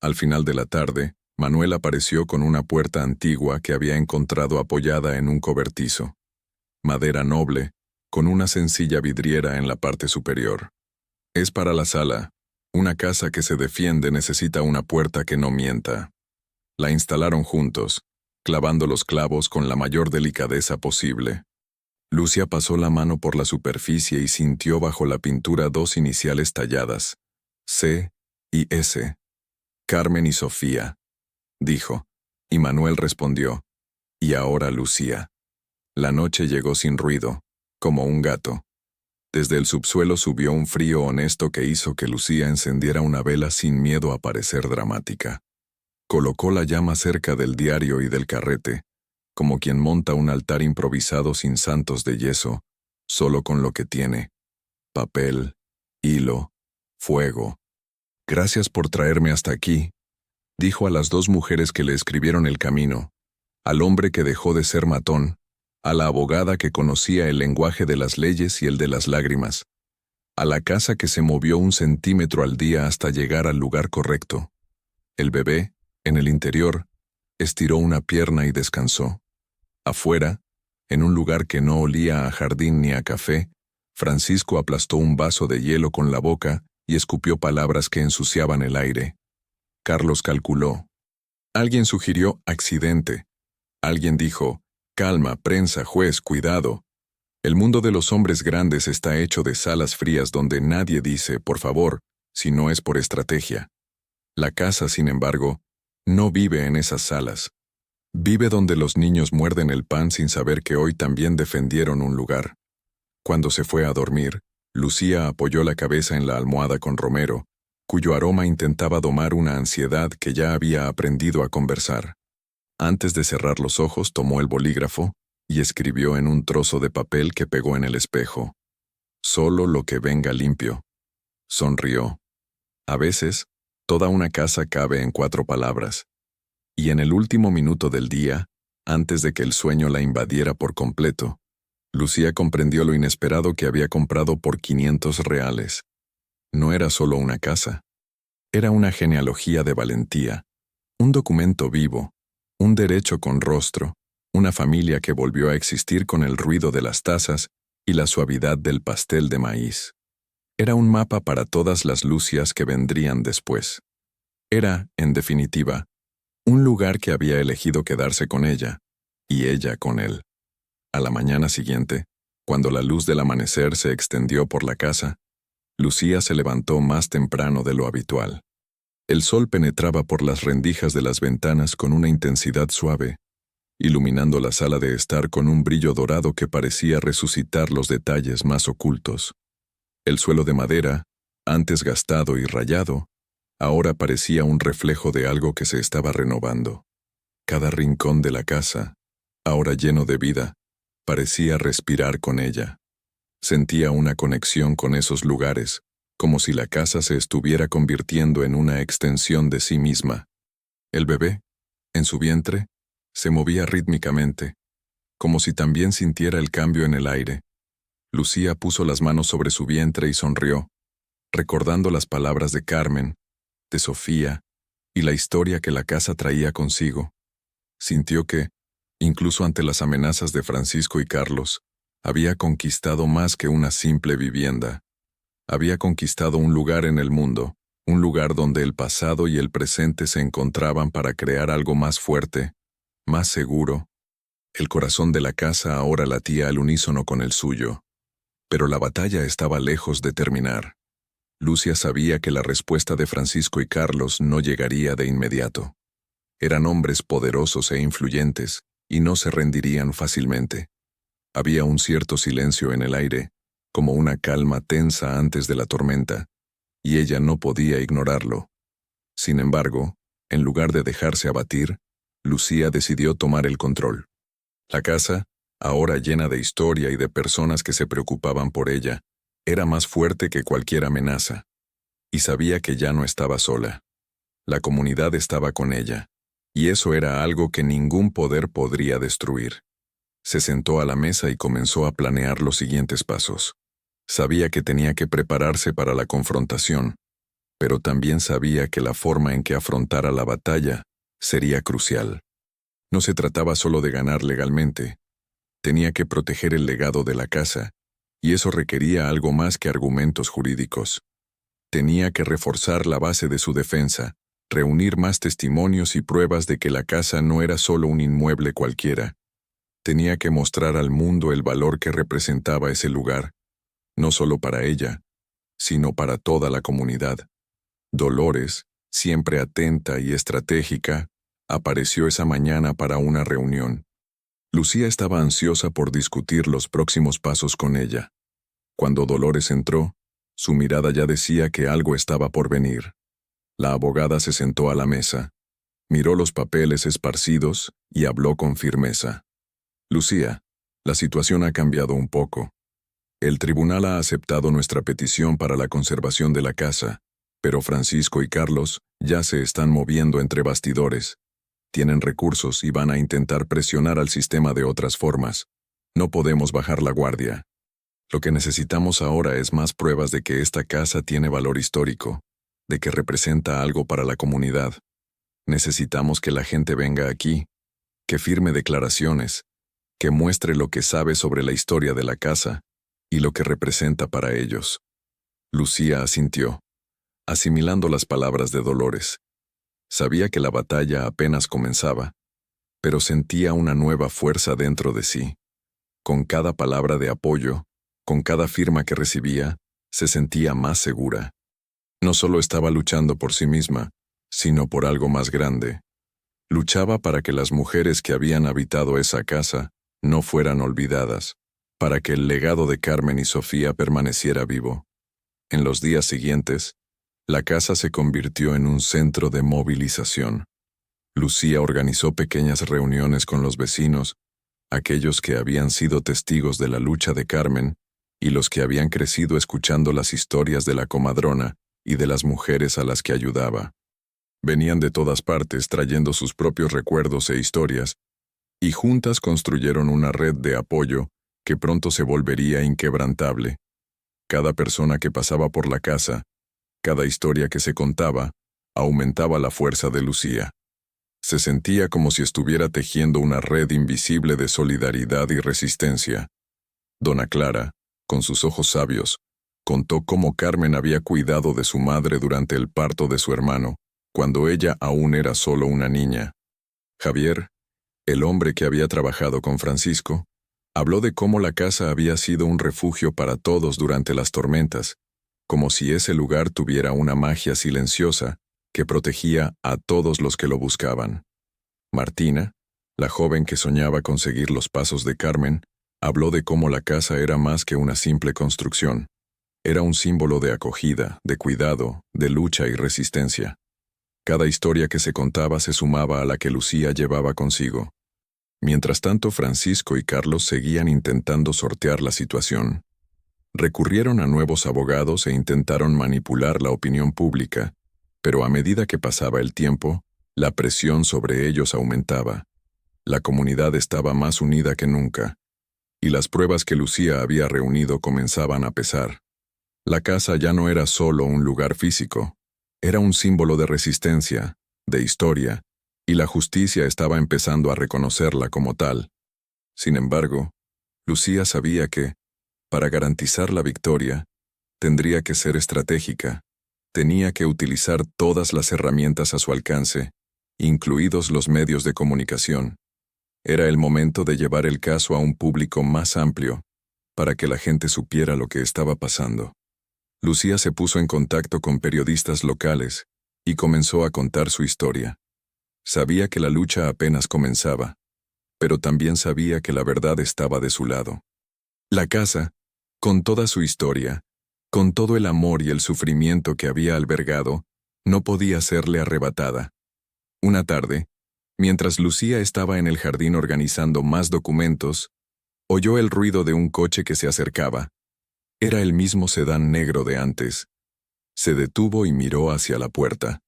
Al final de la tarde, Manuel apareció con una puerta antigua que había encontrado apoyada en un cobertizo. Madera noble, con una sencilla vidriera en la parte superior. «Es para la sala. Una casa que se defiende necesita una puerta que no mienta». La instalaron juntos, clavando los clavos con la mayor delicadeza posible. Lucía pasó la mano por la superficie y sintió bajo la pintura dos iniciales talladas, C y S. «Carmen y Sofía», dijo, y Manuel respondió, «Y ahora Lucía». La noche llegó sin ruido, como un gato. Desde el subsuelo subió un frío honesto que hizo que Lucía encendiera una vela sin miedo a parecer dramática. Colocó la llama cerca del diario y del carrete, como quien monta un altar improvisado sin santos de yeso, solo con lo que tiene: papel, hilo, fuego. «Gracias por traerme hasta aquí», dijo a las dos mujeres que le escribieron el camino, al hombre que dejó de ser matón, a la abogada que conocía el lenguaje de las leyes y el de las lágrimas, a la casa que se movió 1 centímetro al día hasta llegar al lugar correcto. El bebé, en el interior, estiró una pierna y descansó. Afuera, en un lugar que no olía a jardín ni a café, Francisco aplastó un vaso de hielo con la boca y escupió palabras que ensuciaban el aire. Carlos calculó. Alguien sugirió accidente. Alguien dijo, calma, prensa, juez, cuidado. El mundo de los hombres grandes está hecho de salas frías donde nadie dice, por favor, si no es por estrategia. La casa, sin embargo, No vive en esas salas. Vive donde los niños muerden el pan sin saber que hoy también defendieron un lugar. Cuando se fue a dormir, Lucía apoyó la cabeza en la almohada con Romero, cuyo aroma intentaba domar una ansiedad que ya había aprendido a conversar. Antes de cerrar los ojos, tomó el bolígrafo y escribió en un trozo de papel que pegó en el espejo: «Solo lo que venga limpio». Sonrió. A veces, toda una casa cabe en 4 palabras. Y en el último minuto del día, antes de que el sueño la invadiera por completo, Lucía comprendió lo inesperado que había comprado por 500 reales. No era solo una casa. Era una genealogía de valentía, un documento vivo, un derecho con rostro, una familia que volvió a existir con el ruido de las tazas y la suavidad del pastel de maíz. Era un mapa para todas las Lucias que vendrían después. Era, en definitiva, un lugar que había elegido quedarse con ella, y ella con él. A la mañana siguiente, cuando la luz del amanecer se extendió por la casa, Lucía se levantó más temprano de lo habitual. El sol penetraba por las rendijas de las ventanas con una intensidad suave, iluminando la sala de estar con un brillo dorado que parecía resucitar los detalles más ocultos. El suelo de madera, antes gastado y rayado, ahora parecía un reflejo de algo que se estaba renovando. Cada rincón de la casa, ahora lleno de vida, parecía respirar con ella. Sentía una conexión con esos lugares, como si la casa se estuviera convirtiendo en una extensión de sí misma. El bebé, en su vientre, se movía rítmicamente, como si también sintiera el cambio en el aire. Lucía puso las manos sobre su vientre y sonrió, recordando las palabras de Carmen, de Sofía, y la historia que la casa traía consigo. Sintió que, incluso ante las amenazas de Francisco y Carlos, había conquistado más que una simple vivienda. Había conquistado un lugar en el mundo, un lugar donde el pasado y el presente se encontraban para crear algo más fuerte, más seguro. El corazón de la casa ahora latía al unísono con el suyo. Pero la batalla estaba lejos de terminar. Lucia sabía que la respuesta de Francisco y Carlos no llegaría de inmediato. Eran hombres poderosos e influyentes, y no se rendirían fácilmente. Había un cierto silencio en el aire, como una calma tensa antes de la tormenta, y ella no podía ignorarlo. Sin embargo, en lugar de dejarse abatir, Lucía decidió tomar el control. La casa, ahora llena de historia y de personas que se preocupaban por ella, era más fuerte que cualquier amenaza, y sabía que ya no estaba sola. La comunidad estaba con ella, y eso era algo que ningún poder podría destruir. Se sentó a la mesa y comenzó a planear los siguientes pasos. Sabía que tenía que prepararse para la confrontación, pero también sabía que la forma en que afrontara la batalla sería crucial. No se trataba solo de ganar legalmente. Tenía que proteger el legado de la casa, y eso requería algo más que argumentos jurídicos. Tenía que reforzar la base de su defensa, reunir más testimonios y pruebas de que la casa no era solo un inmueble cualquiera. Tenía que mostrar al mundo el valor que representaba ese lugar, no solo para ella, sino para toda la comunidad. Dolores, siempre atenta y estratégica, apareció esa mañana para una reunión. Lucía estaba ansiosa por discutir los próximos pasos con ella. Cuando Dolores entró, su mirada ya decía que algo estaba por venir. La abogada se sentó a la mesa, miró los papeles esparcidos y habló con firmeza. Lucía, la situación ha cambiado un poco. El tribunal ha aceptado nuestra petición para la conservación de la casa, pero Francisco y Carlos ya se están moviendo entre bastidores. Tienen recursos y van a intentar presionar al sistema de otras formas. No podemos bajar la guardia. Lo que necesitamos ahora es más pruebas de que esta casa tiene valor histórico, de que representa algo para la comunidad. Necesitamos que la gente venga aquí, que firme declaraciones, que muestre lo que sabe sobre la historia de la casa y lo que representa para ellos. Lucía asintió, asimilando las palabras de Dolores. Sabía que la batalla apenas comenzaba, pero sentía una nueva fuerza dentro de sí. Con cada palabra de apoyo, con cada firma que recibía, se sentía más segura. No solo estaba luchando por sí misma, sino por algo más grande, Luchaba para que las mujeres que habían habitado esa casa no fueran olvidadas, para que el legado de Carmen y Sofía permaneciera vivo. En los días siguientes, la casa se convirtió en un centro de movilización. Lucía organizó pequeñas reuniones con los vecinos, aquellos que habían sido testigos de la lucha de Carmen y los que habían crecido escuchando las historias de la comadrona y de las mujeres a las que ayudaba. Venían de todas partes trayendo sus propios recuerdos e historias, y juntas construyeron una red de apoyo que pronto se volvería inquebrantable. Cada persona que pasaba por la casa, cada historia que se contaba, aumentaba la fuerza de Lucía. Se sentía como si estuviera tejiendo una red invisible de solidaridad y resistencia. Dona Clara, con sus ojos sabios, contó cómo Carmen había cuidado de su madre durante el parto de su hermano, cuando ella aún era solo una niña. Javier, el hombre que había trabajado con Francisco, habló de cómo la casa había sido un refugio para todos durante las tormentas, como si ese lugar tuviera una magia silenciosa que protegía a todos los que lo buscaban. Martina, la joven que soñaba con seguir los pasos de Carmen, habló de cómo la casa era más que una simple construcción. Era un símbolo de acogida, de cuidado, de lucha y resistencia. Cada historia que se contaba se sumaba a la que Lucía llevaba consigo. Mientras tanto, Francisco y Carlos seguían intentando sortear la situación. Recurrieron a nuevos abogados e intentaron manipular la opinión pública, pero a medida que pasaba el tiempo, la presión sobre ellos aumentaba. La comunidad estaba más unida que nunca, y las pruebas que Lucía había reunido comenzaban a pesar. La casa ya no era solo un lugar físico, era un símbolo de resistencia, de historia, y la justicia estaba empezando a reconocerla como tal. Sin embargo, Lucía sabía que, para garantizar la victoria, tendría que ser estratégica, tenía que utilizar todas las herramientas a su alcance, incluidos los medios de comunicación. Era el momento de llevar el caso a un público más amplio, para que la gente supiera lo que estaba pasando. Lucía se puso en contacto con periodistas locales y comenzó a contar su historia. Sabía que la lucha apenas comenzaba, pero también sabía que la verdad estaba de su lado. La casa, con toda su historia, con todo el amor y el sufrimiento que había albergado, no podía serle arrebatada. Una tarde, mientras Lucía estaba en el jardín organizando más documentos, oyó el ruido de un coche que se acercaba. Era el mismo sedán negro de antes. Se detuvo y miró hacia la puerta.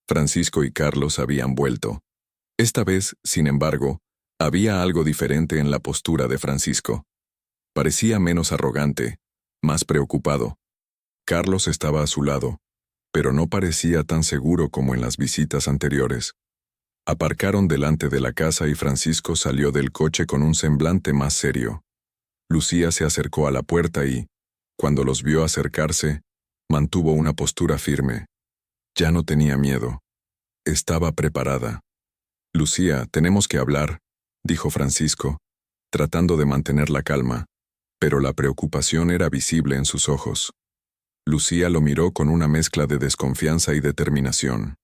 Francisco y Carlos habían vuelto. Esta vez, sin embargo, había algo diferente en la postura de Francisco. Parecía menos arrogante, más preocupado. Carlos estaba a su lado, pero no parecía tan seguro como en las visitas anteriores. Aparcaron delante de la casa y Francisco salió del coche con un semblante más serio. Lucía se acercó a la puerta y, cuando los vio acercarse, mantuvo una postura firme. Ya no tenía miedo. Estaba preparada. «Lucía, tenemos que hablar», dijo Francisco, tratando de mantener la calma, pero la preocupación era visible en sus ojos. Lucía lo miró con una mezcla de desconfianza y determinación.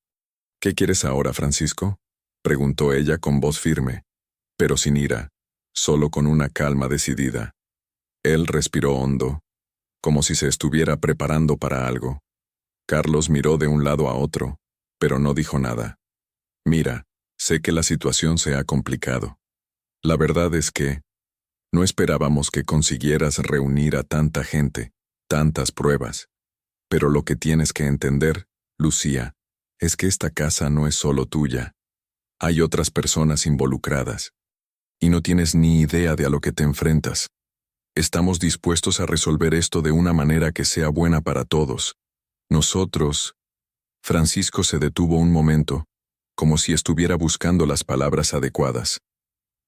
«¿Qué quieres ahora, Francisco?», preguntó ella con voz firme, pero sin ira, solo con una calma decidida. Él respiró hondo, como si se estuviera preparando para algo. Carlos miró de un lado a otro, pero no dijo nada. «Mira, sé que la situación se ha complicado. La verdad es que no esperábamos que consiguieras reunir a tanta gente, tantas pruebas. Pero lo que tienes que entender, Lucía, es que esta casa no es solo tuya. Hay otras personas involucradas. Y no tienes ni idea de a lo que te enfrentas. Estamos dispuestos a resolver esto de una manera que sea buena para todos. Nosotros...». Francisco se detuvo un momento, como si estuviera buscando las palabras adecuadas.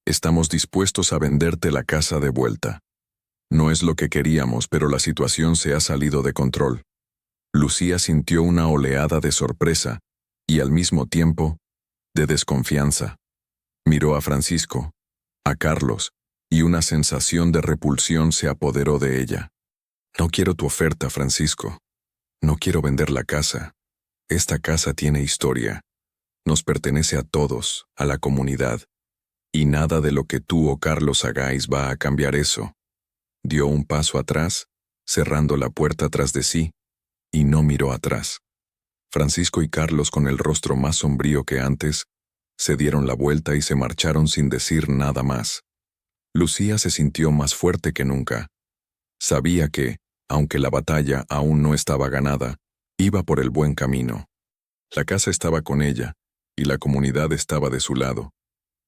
«Estamos dispuestos a venderte la casa de vuelta. No es lo que queríamos, pero la situación se ha salido de control». Lucía sintió una oleada de sorpresa y al mismo tiempo de desconfianza. Miró a Francisco, a Carlos, y una sensación de repulsión se apoderó de ella. «No quiero tu oferta, Francisco. No quiero vender la casa. Esta casa tiene historia. Nos pertenece a todos, a la comunidad, y nada de lo que tú o Carlos hagáis va a cambiar eso. Dio un paso atrás, cerrando la puerta tras de sí, y no miró atrás. Francisco y Carlos, con el rostro más sombrío que antes, se dieron la vuelta y se marcharon sin decir nada más. Lucía se sintió más fuerte que nunca. Sabía que, aunque la batalla aún no estaba ganada, iba por el buen camino. La casa estaba con ella, y la comunidad estaba de su lado.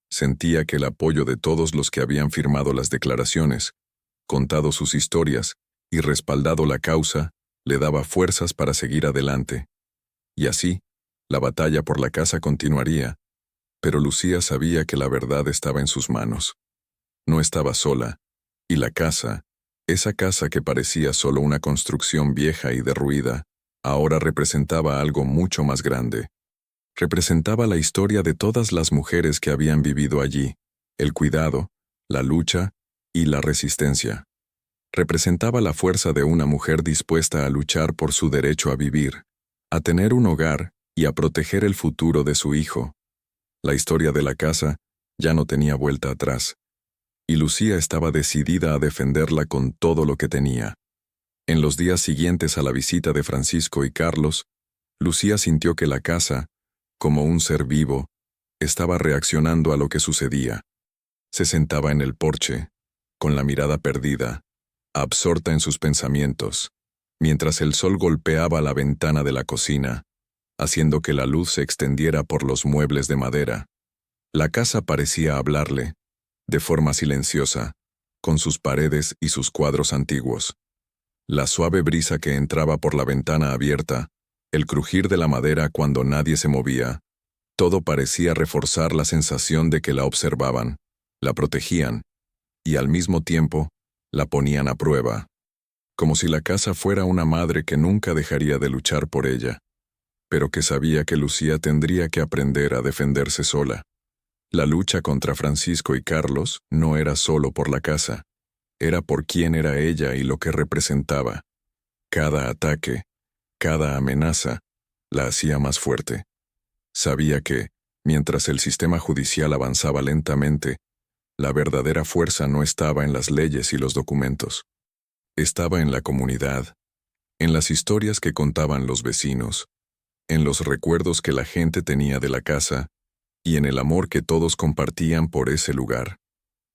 Sentía que el apoyo de todos los que habían firmado las declaraciones, contado sus historias y respaldado la causa, le daba fuerzas para seguir adelante. Y así, la batalla por la casa continuaría, pero Lucía sabía que la verdad estaba en sus manos. No estaba sola, y la casa, esa casa que parecía solo una construcción vieja y derruida, ahora representaba algo mucho más grande. Representaba la historia de todas las mujeres que habían vivido allí, el cuidado, la lucha y la resistencia. Representaba la fuerza de una mujer dispuesta a luchar por su derecho a vivir, a tener un hogar y a proteger el futuro de su hijo. La historia de la casa ya no tenía vuelta atrás, y Lucía estaba decidida a defenderla con todo lo que tenía. En los días siguientes a la visita de Francisco y Carlos, Lucía sintió que la casa, como un ser vivo, estaba reaccionando a lo que sucedía. Se sentaba en el porche, con la mirada perdida, absorta en sus pensamientos, mientras el sol golpeaba la ventana de la cocina, haciendo que la luz se extendiera por los muebles de madera. La casa parecía hablarle, de forma silenciosa, con sus paredes y sus cuadros antiguos. La suave brisa que entraba por la ventana abierta, el crujir de la madera cuando nadie se movía, todo parecía reforzar la sensación de que la observaban, la protegían, y al mismo tiempo, la ponían a prueba, como si la casa fuera una madre que nunca dejaría de luchar por ella, pero que sabía que Lucía tendría que aprender a defenderse sola. La lucha contra Francisco y Carlos no era solo por la casa, era por quién era ella y lo que representaba. Cada ataque, cada amenaza, la hacía más fuerte. Sabía que, mientras el sistema judicial avanzaba lentamente, la verdadera fuerza no estaba en las leyes y los documentos. Estaba en la comunidad, en las historias que contaban los vecinos, en los recuerdos que la gente tenía de la casa y en el amor que todos compartían por ese lugar.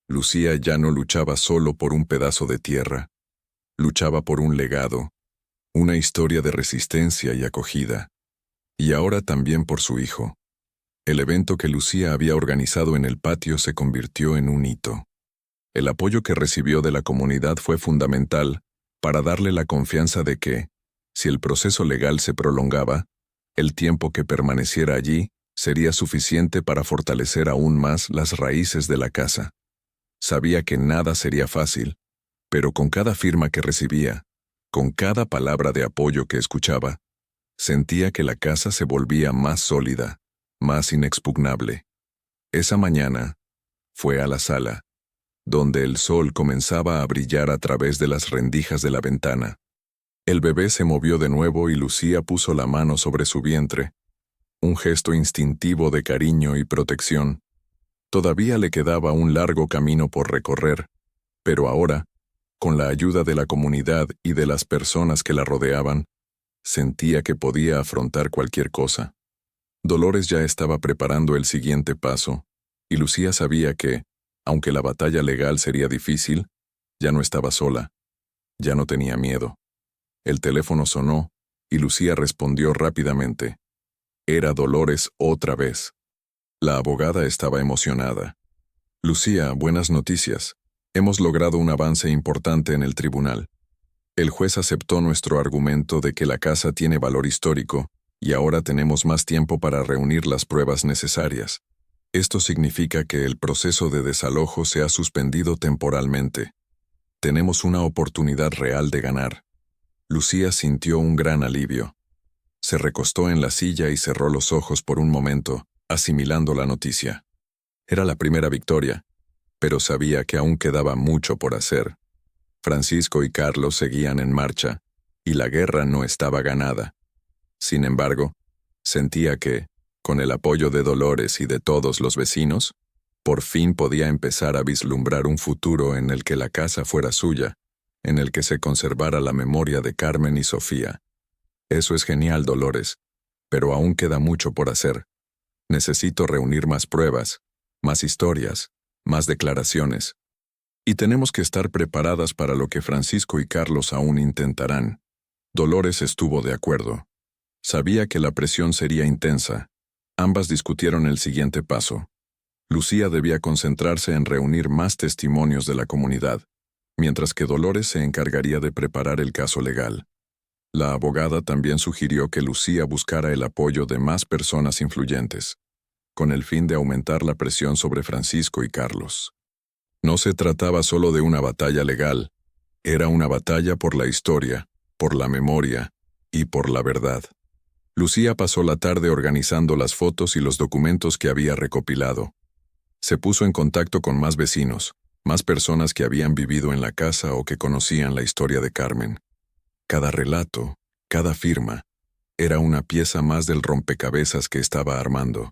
Lucía ya no luchaba solo por un pedazo de tierra, luchaba por un legado, una historia de resistencia y acogida, y ahora también por su hijo. El evento que Lucía había organizado en el patio se convirtió en un hito. El apoyo que recibió de la comunidad fue fundamental para darle la confianza de que, si el proceso legal se prolongaba, el tiempo que permaneciera allí sería suficiente para fortalecer aún más las raíces de la casa. Sabía que nada sería fácil, pero con cada firma que recibía, con cada palabra de apoyo que escuchaba, sentía que la casa se volvía más sólida, más inexpugnable. Esa mañana, fue a la sala, donde el sol comenzaba a brillar a través de las rendijas de la ventana. El bebé se movió de nuevo y Lucía puso la mano sobre su vientre, un gesto instintivo de cariño y protección. Todavía le quedaba un largo camino por recorrer, pero ahora, con la ayuda de la comunidad y de las personas que la rodeaban, sentía que podía afrontar cualquier cosa. Dolores ya estaba preparando el siguiente paso, y Lucía sabía que, aunque la batalla legal sería difícil, ya no estaba sola, ya no tenía miedo. El teléfono sonó, y Lucía respondió rápidamente. Era Dolores otra vez. La abogada estaba emocionada. Lucía, buenas noticias. Hemos logrado un avance importante en el tribunal. El juez aceptó nuestro argumento de que la casa tiene valor histórico, y ahora tenemos más tiempo para reunir las pruebas necesarias. Esto significa que el proceso de desalojo se ha suspendido temporalmente. Tenemos una oportunidad real de ganar. Lucía sintió un gran alivio. Se recostó en la silla y cerró los ojos por un momento, asimilando la noticia. Era la primera victoria, pero sabía que aún quedaba mucho por hacer. Francisco y Carlos seguían en marcha, y la guerra no estaba ganada. Sin embargo, sentía que, Con el apoyo de Dolores y de todos los vecinos, por fin podía empezar a vislumbrar un futuro en el que la casa fuera suya, en el que se conservara la memoria de Carmen y Sofía. Eso es genial, Dolores, pero aún queda mucho por hacer. Necesito reunir más pruebas, más historias, más declaraciones. Y tenemos que estar preparadas para lo que Francisco y Carlos aún intentarán. Dolores estuvo de acuerdo. Sabía que la presión sería intensa. Ambas discutieron el siguiente paso. Lucía debía concentrarse en reunir más testimonios de la comunidad, mientras que Dolores se encargaría de preparar el caso legal. La abogada también sugirió que Lucía buscara el apoyo de más personas influyentes, con el fin de aumentar la presión sobre Francisco y Carlos. No se trataba solo de una batalla legal, era una batalla por la historia, por la memoria y por la verdad. Lucía pasó la tarde organizando las fotos y los documentos que había recopilado. Se puso en contacto con más vecinos, más personas que habían vivido en la casa o que conocían la historia de Carmen. Cada relato, cada firma, era una pieza más del rompecabezas que estaba armando.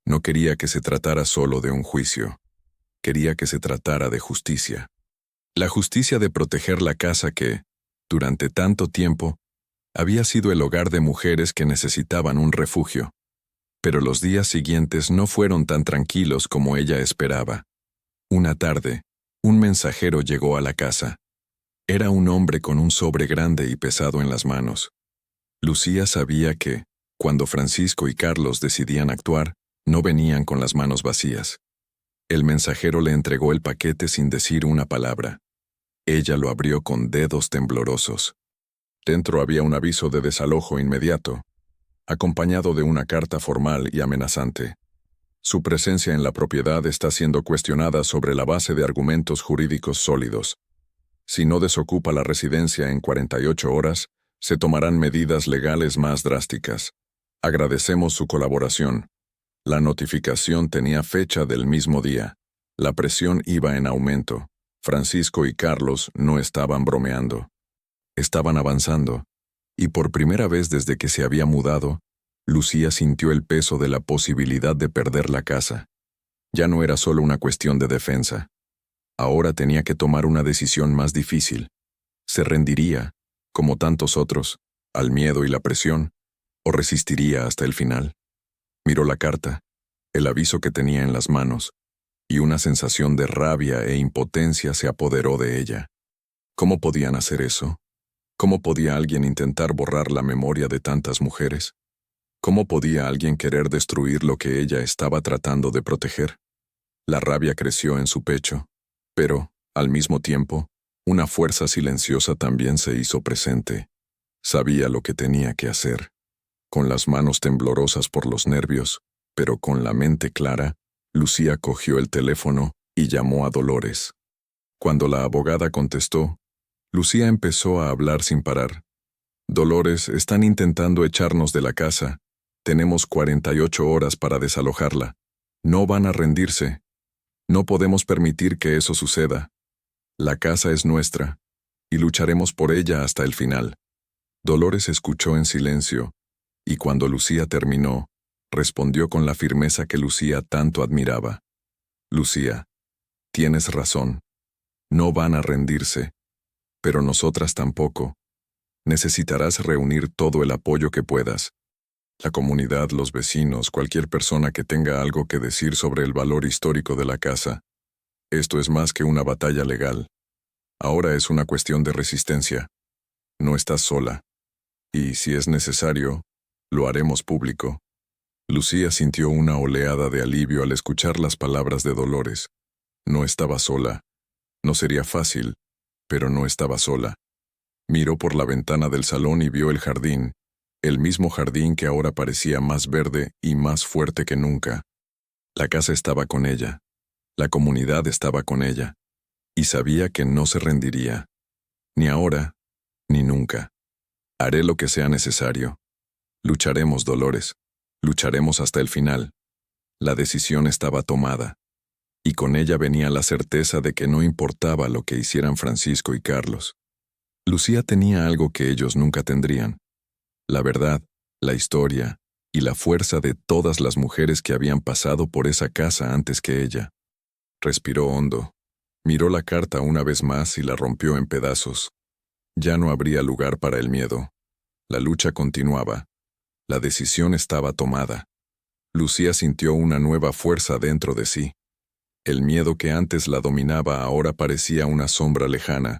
No quería que se tratara solo de un juicio. Quería que se tratara de justicia. La justicia de proteger la casa que, durante tanto tiempo, había sido el hogar de mujeres que necesitaban un refugio. Pero los días siguientes no fueron tan tranquilos como ella esperaba. Una tarde, un mensajero llegó a la casa. Era un hombre con un sobre grande y pesado en las manos. Lucía sabía que, cuando Francisco y Carlos decidían actuar, no venían con las manos vacías. El mensajero le entregó el paquete sin decir una palabra. Ella lo abrió con dedos temblorosos. Dentro había un aviso de desalojo inmediato, acompañado de una carta formal y amenazante. Su presencia en la propiedad está siendo cuestionada sobre la base de argumentos jurídicos sólidos. Si no desocupa la residencia en 48 horas, se tomarán medidas legales más drásticas. Agradecemos su colaboración. La notificación tenía fecha del mismo día. La presión iba en aumento. Francisco y Carlos no estaban bromeando. Estaban avanzando, y por primera vez desde que se había mudado, Lucía sintió el peso de la posibilidad de perder la casa. Ya no era solo una cuestión de defensa. Ahora tenía que tomar una decisión más difícil. ¿Se rendiría, como tantos otros, al miedo y la presión, o resistiría hasta el final? Miró la carta, el aviso que tenía en las manos, y una sensación de rabia e impotencia se apoderó de ella. ¿Cómo podían hacer eso? ¿Cómo podía alguien intentar borrar la memoria de tantas mujeres? ¿Cómo podía alguien querer destruir lo que ella estaba tratando de proteger? La rabia creció en su pecho, pero, al mismo tiempo, una fuerza silenciosa también se hizo presente. Sabía lo que tenía que hacer. Con las manos temblorosas por los nervios, pero con la mente clara, Lucía cogió el teléfono y llamó a Dolores. Cuando la abogada contestó, Lucía empezó a hablar sin parar. Dolores, están intentando echarnos de la casa. Tenemos 48 horas para desalojarla. No van a rendirse. No podemos permitir que eso suceda. La casa es nuestra, y lucharemos por ella hasta el final. Dolores escuchó en silencio, y cuando Lucía terminó, respondió con la firmeza que Lucía tanto admiraba. Lucía, tienes razón. No van a rendirse, pero nosotras tampoco. Necesitarás reunir todo el apoyo que puedas. La comunidad, los vecinos, cualquier persona que tenga algo que decir sobre el valor histórico de la casa. Esto es más que una batalla legal. Ahora es una cuestión de resistencia. No estás sola. Y si es necesario, lo haremos público. Lucía sintió una oleada de alivio al escuchar las palabras de Dolores. No estaba sola. No sería fácil, pero no estaba sola. Miró por la ventana del salón y vio el jardín, el mismo jardín que ahora parecía más verde y más fuerte que nunca. La casa estaba con ella. La comunidad estaba con ella. Y sabía que no se rendiría. Ni ahora, ni nunca. Haré lo que sea necesario. Lucharemos, Dolores. Lucharemos hasta el final. La decisión estaba tomada. Y con ella venía la certeza de que no importaba lo que hicieran Francisco y Carlos. Lucía tenía algo que ellos nunca tendrían. La verdad, la historia, y la fuerza de todas las mujeres que habían pasado por esa casa antes que ella. Respiró hondo, miró la carta una vez más y la rompió en pedazos. Ya no habría lugar para el miedo. La lucha continuaba. La decisión estaba tomada. Lucía sintió una nueva fuerza dentro de sí. El miedo que antes la dominaba ahora parecía una sombra lejana,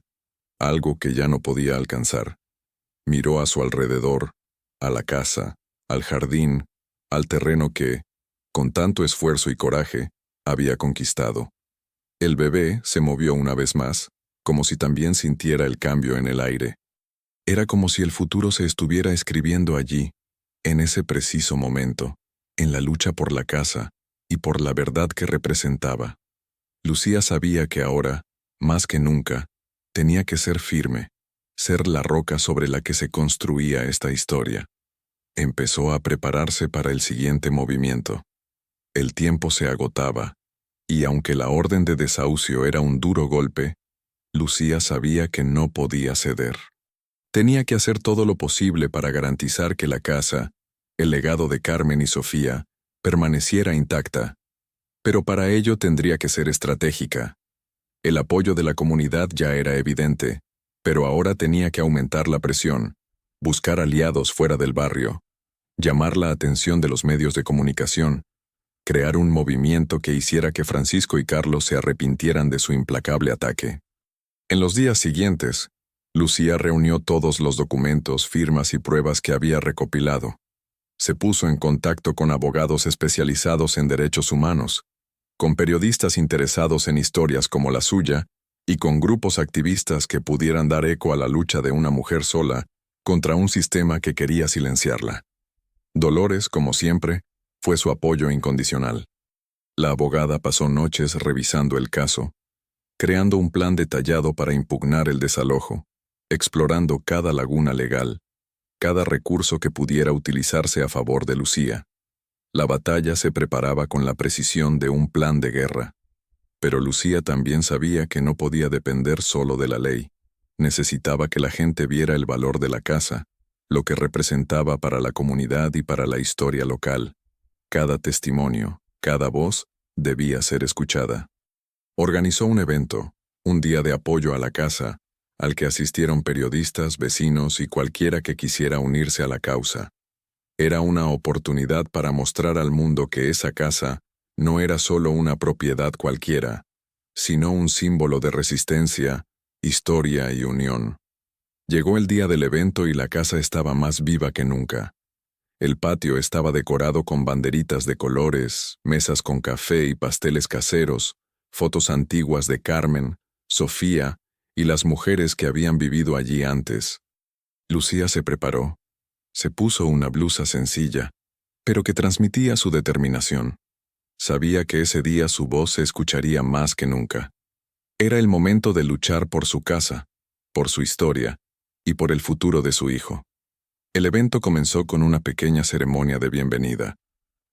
algo que ya no podía alcanzar. Miró a su alrededor, a la casa, al jardín, al terreno que, con tanto esfuerzo y coraje, había conquistado. El bebé se movió una vez más, como si también sintiera el cambio en el aire. Era como si el futuro se estuviera escribiendo allí, en ese preciso momento, en la lucha por la casa y por la verdad que representaba. Lucía sabía que ahora, más que nunca, tenía que ser firme, ser la roca sobre la que se construía esta historia. Empezó a prepararse para el siguiente movimiento. El tiempo se agotaba, y aunque la orden de desahucio era un duro golpe, Lucía sabía que no podía ceder. Tenía que hacer todo lo posible para garantizar que la casa, el legado de Carmen y Sofía, permaneciera intacta, pero para ello tendría que ser estratégica. El apoyo de la comunidad ya era evidente, pero ahora tenía que aumentar la presión, buscar aliados fuera del barrio, llamar la atención de los medios de comunicación, crear un movimiento que hiciera que Francisco y Carlos se arrepintieran de su implacable ataque. En los días siguientes, Lucía reunió todos los documentos, firmas y pruebas que había recopilado. Se puso en contacto con abogados especializados en derechos humanos, con periodistas interesados en historias como la suya y con grupos activistas que pudieran dar eco a la lucha de una mujer sola contra un sistema que quería silenciarla. Dolores, como siempre, fue su apoyo incondicional. La abogada pasó noches revisando el caso, creando un plan detallado para impugnar el desalojo, explorando cada laguna legal, cada recurso que pudiera utilizarse a favor de Lucía. La batalla se preparaba con la precisión de un plan de guerra. Pero Lucía también sabía que no podía depender solo de la ley. Necesitaba que la gente viera el valor de la casa, lo que representaba para la comunidad y para la historia local. Cada testimonio, cada voz, debía ser escuchada. Organizó un evento, un día de apoyo a la casa, al que asistieron periodistas, vecinos y cualquiera que quisiera unirse a la causa. Era una oportunidad para mostrar al mundo que esa casa no era solo una propiedad cualquiera, sino un símbolo de resistencia, historia y unión. Llegó el día del evento y la casa estaba más viva que nunca. El patio estaba decorado con banderitas de colores, mesas con café y pasteles caseros, fotos antiguas de Carmen, Sofía y las mujeres que habían vivido allí antes. Lucía se preparó. Se puso una blusa sencilla, pero que transmitía su determinación. Sabía que ese día su voz se escucharía más que nunca. Era el momento de luchar por su casa, por su historia y por el futuro de su hijo. El evento comenzó con una pequeña ceremonia de bienvenida,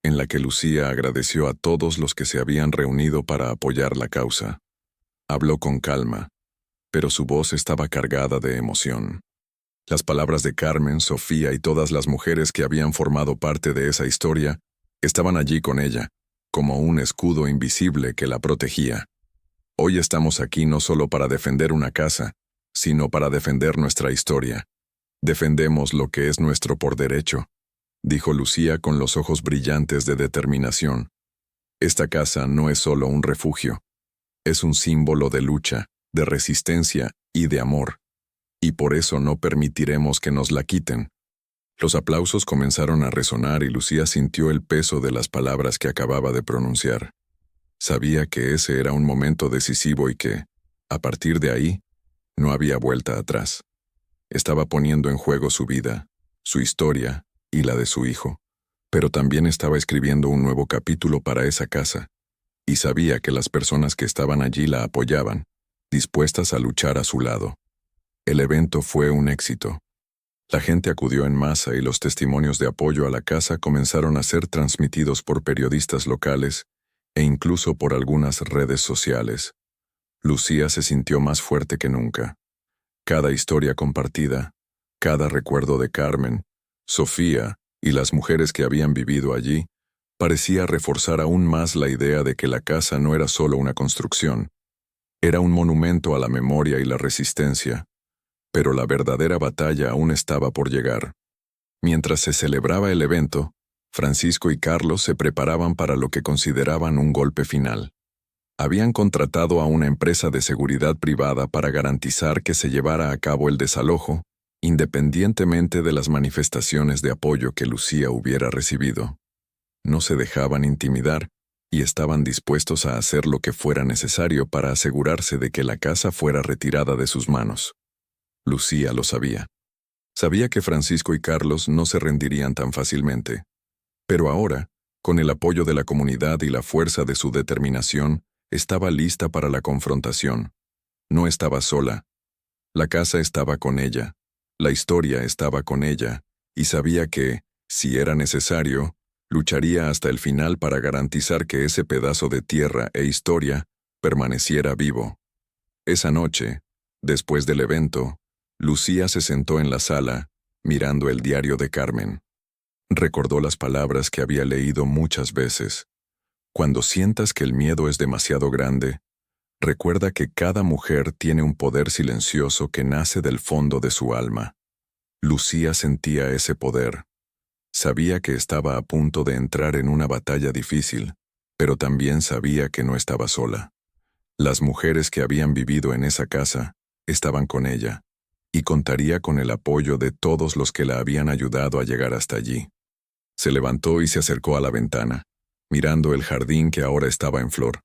en la que Lucía agradeció a todos los que se habían reunido para apoyar la causa. Habló con calma, pero su voz estaba cargada de emoción. Las palabras de Carmen, Sofía y todas las mujeres que habían formado parte de esa historia estaban allí con ella, como un escudo invisible que la protegía. Hoy estamos aquí no solo para defender una casa, sino para defender nuestra historia. Defendemos lo que es nuestro por derecho, dijo Lucía con los ojos brillantes de determinación. Esta casa no es solo un refugio, es un símbolo de lucha, de resistencia y de amor. Y por eso no permitiremos que nos la quiten. Los aplausos comenzaron a resonar y Lucía sintió el peso de las palabras que acababa de pronunciar. Sabía que ese era un momento decisivo y que, a partir de ahí, no había vuelta atrás. Estaba poniendo en juego su vida, su historia y la de su hijo, pero también estaba escribiendo un nuevo capítulo para esa casa, y sabía que las personas que estaban allí la apoyaban, dispuestas a luchar a su lado. El evento fue un éxito. La gente acudió en masa y los testimonios de apoyo a la casa comenzaron a ser transmitidos por periodistas locales e incluso por algunas redes sociales. Lucía se sintió más fuerte que nunca. Cada historia compartida, cada recuerdo de Carmen, Sofía y las mujeres que habían vivido allí, parecía reforzar aún más la idea de que la casa no era solo una construcción, era un monumento a la memoria y la resistencia, pero la verdadera batalla aún estaba por llegar. Mientras se celebraba el evento, Francisco y Carlos se preparaban para lo que consideraban un golpe final. Habían contratado a una empresa de seguridad privada para garantizar que se llevara a cabo el desalojo, independientemente de las manifestaciones de apoyo que Lucía hubiera recibido. No se dejaban intimidar y estaban dispuestos a hacer lo que fuera necesario para asegurarse de que la casa fuera retirada de sus manos. Lucía lo sabía. Sabía que Francisco y Carlos no se rendirían tan fácilmente. Pero ahora, con el apoyo de la comunidad y la fuerza de su determinación, estaba lista para la confrontación. No estaba sola. La casa estaba con ella, la historia estaba con ella, y sabía que, si era necesario, lucharía hasta el final para garantizar que ese pedazo de tierra e historia permaneciera vivo. Esa noche, después del evento, Lucía se sentó en la sala, mirando el diario de Carmen. Recordó las palabras que había leído muchas veces. Cuando sientas que el miedo es demasiado grande, recuerda que cada mujer tiene un poder silencioso que nace del fondo de su alma. Lucía sentía ese poder. Sabía que estaba a punto de entrar en una batalla difícil, pero también sabía que no estaba sola. Las mujeres que habían vivido en esa casa estaban con ella, y contaría con el apoyo de todos los que la habían ayudado a llegar hasta allí. Se levantó y se acercó a la ventana, mirando el jardín que ahora estaba en flor,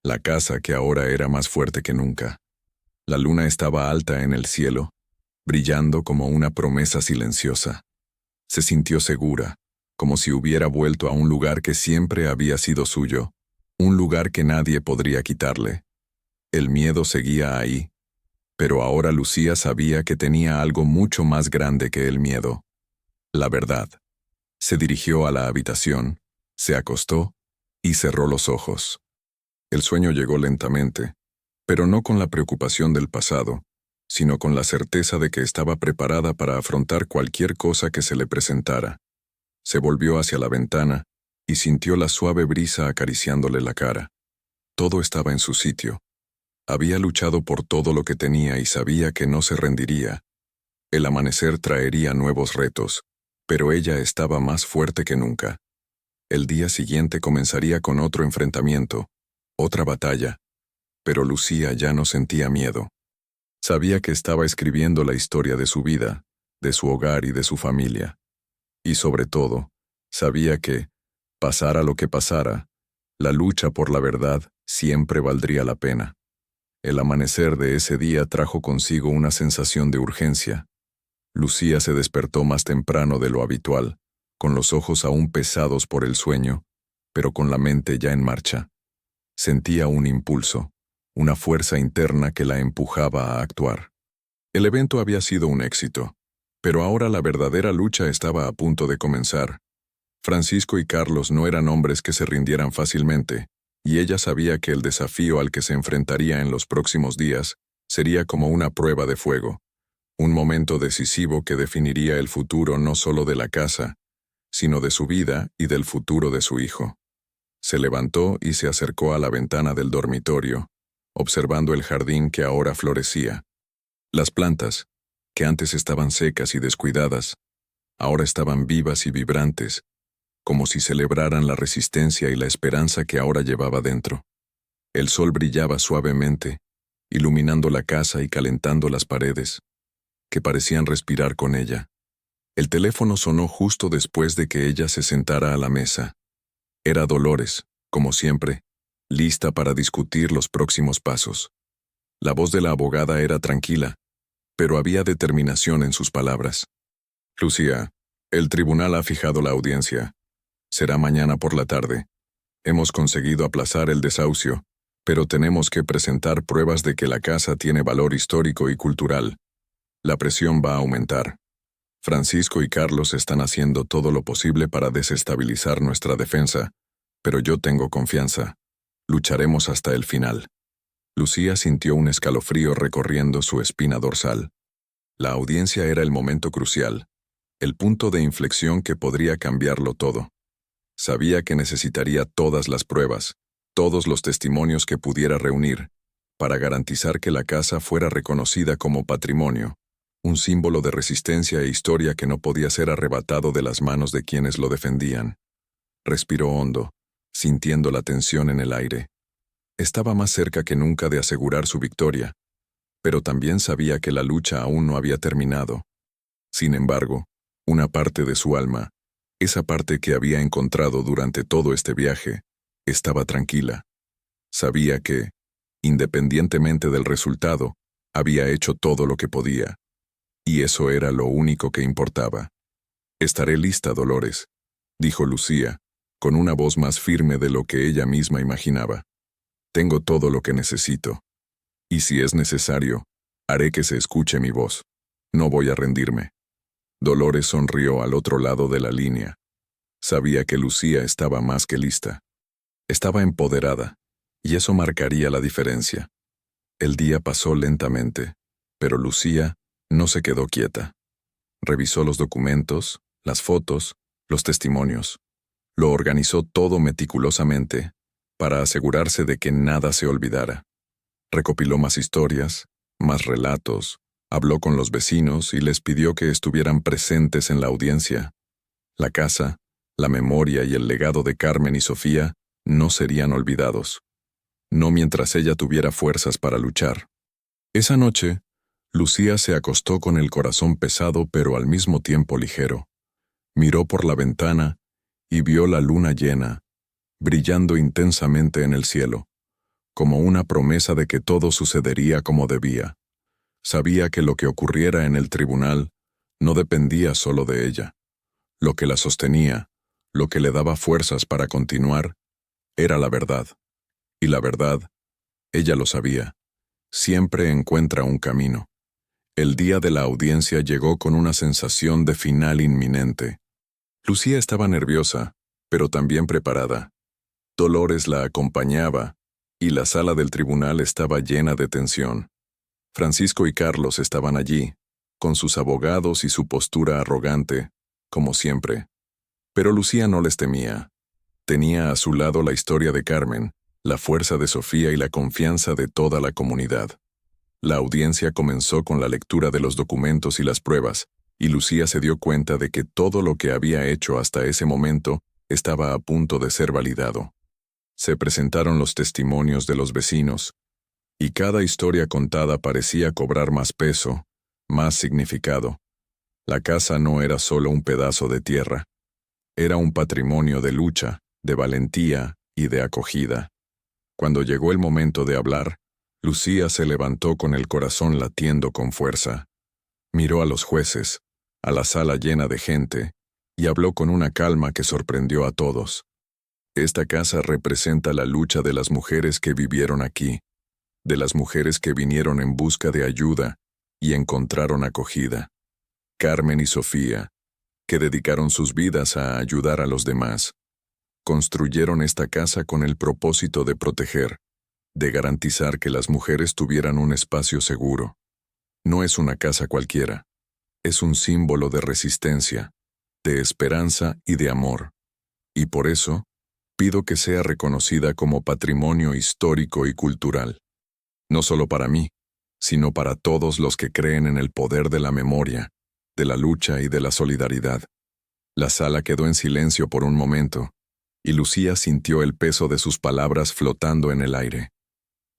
la casa que ahora era más fuerte que nunca. La luna estaba alta en el cielo, brillando como una promesa silenciosa. Se sintió segura, como si hubiera vuelto a un lugar que siempre había sido suyo, un lugar que nadie podría quitarle. El miedo seguía ahí, pero ahora Lucía sabía que tenía algo mucho más grande que el miedo: la verdad. Se dirigió a la habitación, se acostó y cerró los ojos. El sueño llegó lentamente, pero no con la preocupación del pasado, sino con la certeza de que estaba preparada para afrontar cualquier cosa que se le presentara. Se volvió hacia la ventana y sintió la suave brisa acariciándole la cara. Todo estaba en su sitio. Había luchado por todo lo que tenía y sabía que no se rendiría. El amanecer traería nuevos retos, pero ella estaba más fuerte que nunca. El día siguiente comenzaría con otro enfrentamiento, otra batalla, pero Lucía ya no sentía miedo. Sabía que estaba escribiendo la historia de su vida, de su hogar y de su familia. Y sobre todo, sabía que, pasara lo que pasara, la lucha por la verdad siempre valdría la pena. El amanecer de ese día trajo consigo una sensación de urgencia. Lucía se despertó más temprano de lo habitual, con los ojos aún pesados por el sueño, pero con la mente ya en marcha. Sentía un impulso, una fuerza interna que la empujaba a actuar. El evento había sido un éxito, pero ahora la verdadera lucha estaba a punto de comenzar. Francisco y Carlos no eran hombres que se rindieran fácilmente, y ella sabía que el desafío al que se enfrentaría en los próximos días sería como una prueba de fuego, un momento decisivo que definiría el futuro no solo de la casa, sino de su vida y del futuro de su hijo. Se levantó y se acercó a la ventana del dormitorio, observando el jardín que ahora florecía. Las plantas, que antes estaban secas y descuidadas, ahora estaban vivas y vibrantes, como si celebraran la resistencia y la esperanza que ahora llevaba dentro. El sol brillaba suavemente, iluminando la casa y calentando las paredes, que parecían respirar con ella. El teléfono sonó justo después de que ella se sentara a la mesa. Era Dolores, como siempre, lista para discutir los próximos pasos. La voz de la abogada era tranquila, pero había determinación en sus palabras. Lucía, el tribunal ha fijado la audiencia. Será mañana por la tarde. Hemos conseguido aplazar el desahucio, pero tenemos que presentar pruebas de que la casa tiene valor histórico y cultural. La presión va a aumentar. Francisco y Carlos están haciendo todo lo posible para desestabilizar nuestra defensa, pero yo tengo confianza. Lucharemos hasta el final. Lucía sintió un escalofrío recorriendo su espina dorsal. La audiencia era el momento crucial. el punto de inflexión que podría cambiarlo todo. Sabía que necesitaría todas las pruebas, todos los testimonios que pudiera reunir, para garantizar que la casa fuera reconocida como patrimonio, un símbolo de resistencia e historia que no podía ser arrebatado de las manos de quienes lo defendían. Respiró hondo, sintiendo la tensión en el aire. Estaba más cerca que nunca de asegurar su victoria, pero también sabía que la lucha aún no había terminado. Sin embargo, una parte de su alma, esa parte que había encontrado durante todo este viaje, estaba tranquila. Sabía que, independientemente del resultado, había hecho todo lo que podía. Y eso era lo único que importaba. «Estaré lista, Dolores», dijo Lucía, con una voz más firme de lo que ella misma imaginaba. «Tengo todo lo que necesito. Y si es necesario, haré que se escuche mi voz. No voy a rendirme». Dolores sonrió al otro lado de la línea. Sabía que Lucía estaba más que lista. Estaba empoderada, y eso marcaría la diferencia. El día pasó lentamente, pero Lucía no se quedó quieta. Revisó los documentos, las fotos, los testimonios. Lo organizó todo meticulosamente, para asegurarse de que nada se olvidara. Recopiló más historias, más relatos, habló con los vecinos y les pidió que estuvieran presentes en la audiencia. La casa, la memoria y el legado de Carmen y Sofía no serían olvidados. No mientras ella tuviera fuerzas para luchar. Esa noche, Lucía se acostó con el corazón pesado pero al mismo tiempo ligero. Miró por la ventana y vio la luna llena, brillando intensamente en el cielo, como una promesa de que todo sucedería como debía. Sabía que lo que ocurriera en el tribunal no dependía solo de ella. Lo que la sostenía, lo que le daba fuerzas para continuar, era la verdad. Y la verdad, ella lo sabía, siempre encuentra un camino. El día de la audiencia llegó con una sensación de final inminente. Lucía estaba nerviosa, pero también preparada. Dolores la acompañaba, y la sala del tribunal estaba llena de tensión. Francisco y Carlos estaban allí, con sus abogados y su postura arrogante, como siempre. Pero Lucía no les temía. Tenía a su lado la historia de Carmen, la fuerza de Sofía y la confianza de toda la comunidad. La audiencia comenzó con la lectura de los documentos y las pruebas, y Lucía se dio cuenta de que todo lo que había hecho hasta ese momento estaba a punto de ser validado. Se presentaron los testimonios de los vecinos, y cada historia contada parecía cobrar más peso, más significado. La casa no era solo un pedazo de tierra. Era un patrimonio de lucha, de valentía y de acogida. Cuando llegó el momento de hablar, Lucía se levantó con el corazón latiendo con fuerza. Miró a los jueces, a la sala llena de gente, y habló con una calma que sorprendió a todos. Esta casa representa la lucha de las mujeres que vivieron aquí, de las mujeres que vinieron en busca de ayuda y encontraron acogida. Carmen y Sofía, que dedicaron sus vidas a ayudar a los demás. Construyeron esta casa con el propósito de proteger, de garantizar que las mujeres tuvieran un espacio seguro. No es una casa cualquiera. Es un símbolo de resistencia, de esperanza y de amor. Y por eso, pido que sea reconocida como patrimonio histórico y cultural. No solo para mí, sino para todos los que creen en el poder de la memoria, de la lucha y de la solidaridad. La sala quedó en silencio por un momento, y Lucía sintió el peso de sus palabras flotando en el aire.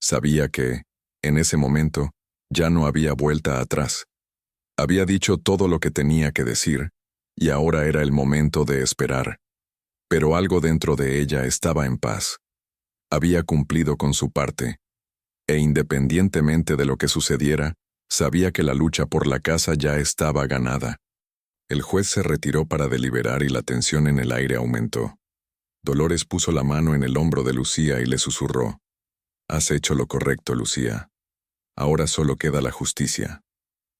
Sabía que, en ese momento, ya no había vuelta atrás. Había dicho todo lo que tenía que decir, y ahora era el momento de esperar. Pero algo dentro de ella estaba en paz. Había cumplido con su parte, e independientemente de lo que sucediera, sabía que la lucha por la casa ya estaba ganada. El juez se retiró para deliberar y la tensión en el aire aumentó. Dolores puso la mano en el hombro de Lucía y le susurró: «Has hecho lo correcto, Lucía. Ahora solo queda la justicia».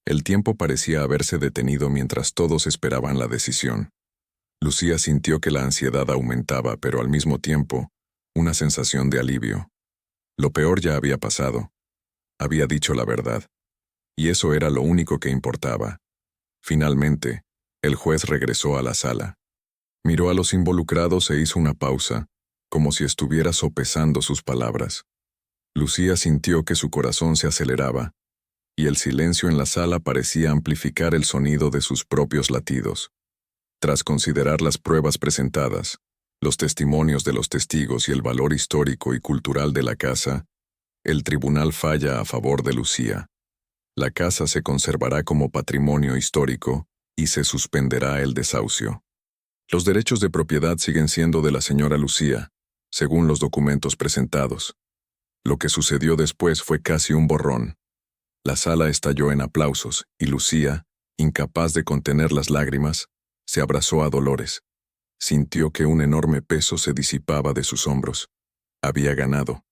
El tiempo parecía haberse detenido mientras todos esperaban la decisión. Lucía sintió que la ansiedad aumentaba, pero al mismo tiempo, una sensación de alivio. Lo peor ya había pasado. Había dicho la verdad. Y eso era lo único que importaba. Finalmente, El juez regresó a la sala. Miró a los involucrados e hizo una pausa, como si estuviera sopesando sus palabras. Lucía sintió que su corazón se aceleraba, y el silencio en la sala parecía amplificar el sonido de sus propios latidos. Tras considerar las pruebas presentadas, los testimonios de los testigos y el valor histórico y cultural de la casa, el tribunal falla a favor de Lucía. La casa se conservará como patrimonio histórico y se suspenderá el desahucio. Los derechos de propiedad siguen siendo de la señora Lucía, según los documentos presentados. Lo que sucedió después fue casi un borrón. La sala estalló en aplausos y Lucía, incapaz de contener las lágrimas, se abrazó a Dolores. Sintió que un enorme peso se disipaba de sus hombros. Había ganado.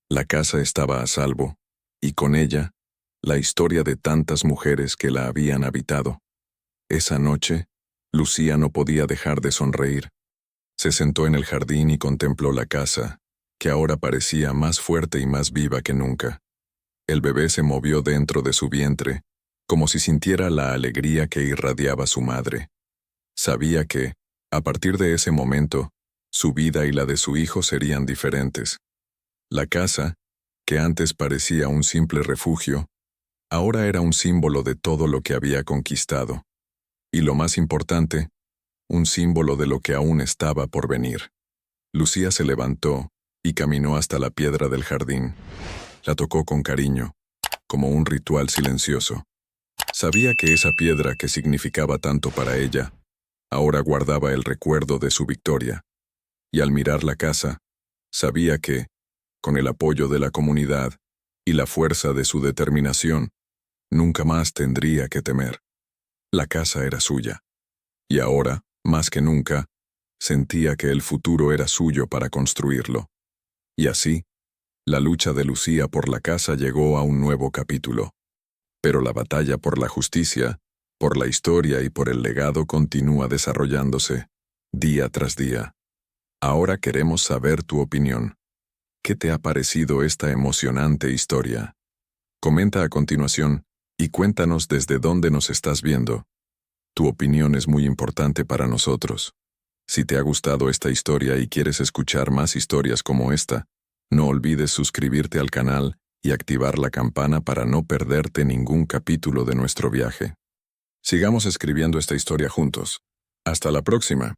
La casa estaba a salvo, y con ella, la historia de tantas mujeres que la habían habitado. Esa noche, Lucía no podía dejar de sonreír. Se sentó en el jardín y contempló la casa, que ahora parecía más fuerte y más viva que nunca. El bebé se movió dentro de su vientre, como si sintiera la alegría que irradiaba su madre. Sabía que, a partir de ese momento, su vida y la de su hijo serían diferentes. La casa, que antes parecía un simple refugio, ahora era un símbolo de todo lo que había conquistado. Y lo más importante, un símbolo de lo que aún estaba por venir. Lucía se levantó y caminó hasta la piedra del jardín. La tocó con cariño, como un ritual silencioso. Sabía que esa piedra que significaba tanto para ella, ahora guardaba el recuerdo de su victoria. Y al mirar la casa, sabía que, con el apoyo de la comunidad y la fuerza de su determinación, nunca más tendría que temer. La casa era suya. Y ahora, más que nunca, sentía que el futuro era suyo para construirlo. Y así, la lucha de Lucía por la casa llegó a un nuevo capítulo. Pero la batalla por la justicia, por la historia y por el legado continúa desarrollándose, día tras día. Ahora queremos saber tu opinión. ¿Qué te ha parecido esta emocionante historia? Comenta a continuación y cuéntanos desde dónde nos estás viendo. Tu opinión es muy importante para nosotros. Si te ha gustado esta historia y quieres escuchar más historias como esta, no olvides suscribirte al canal y activar la campana para no perderte ningún capítulo de nuestro viaje. Sigamos escribiendo esta historia juntos. Hasta la próxima.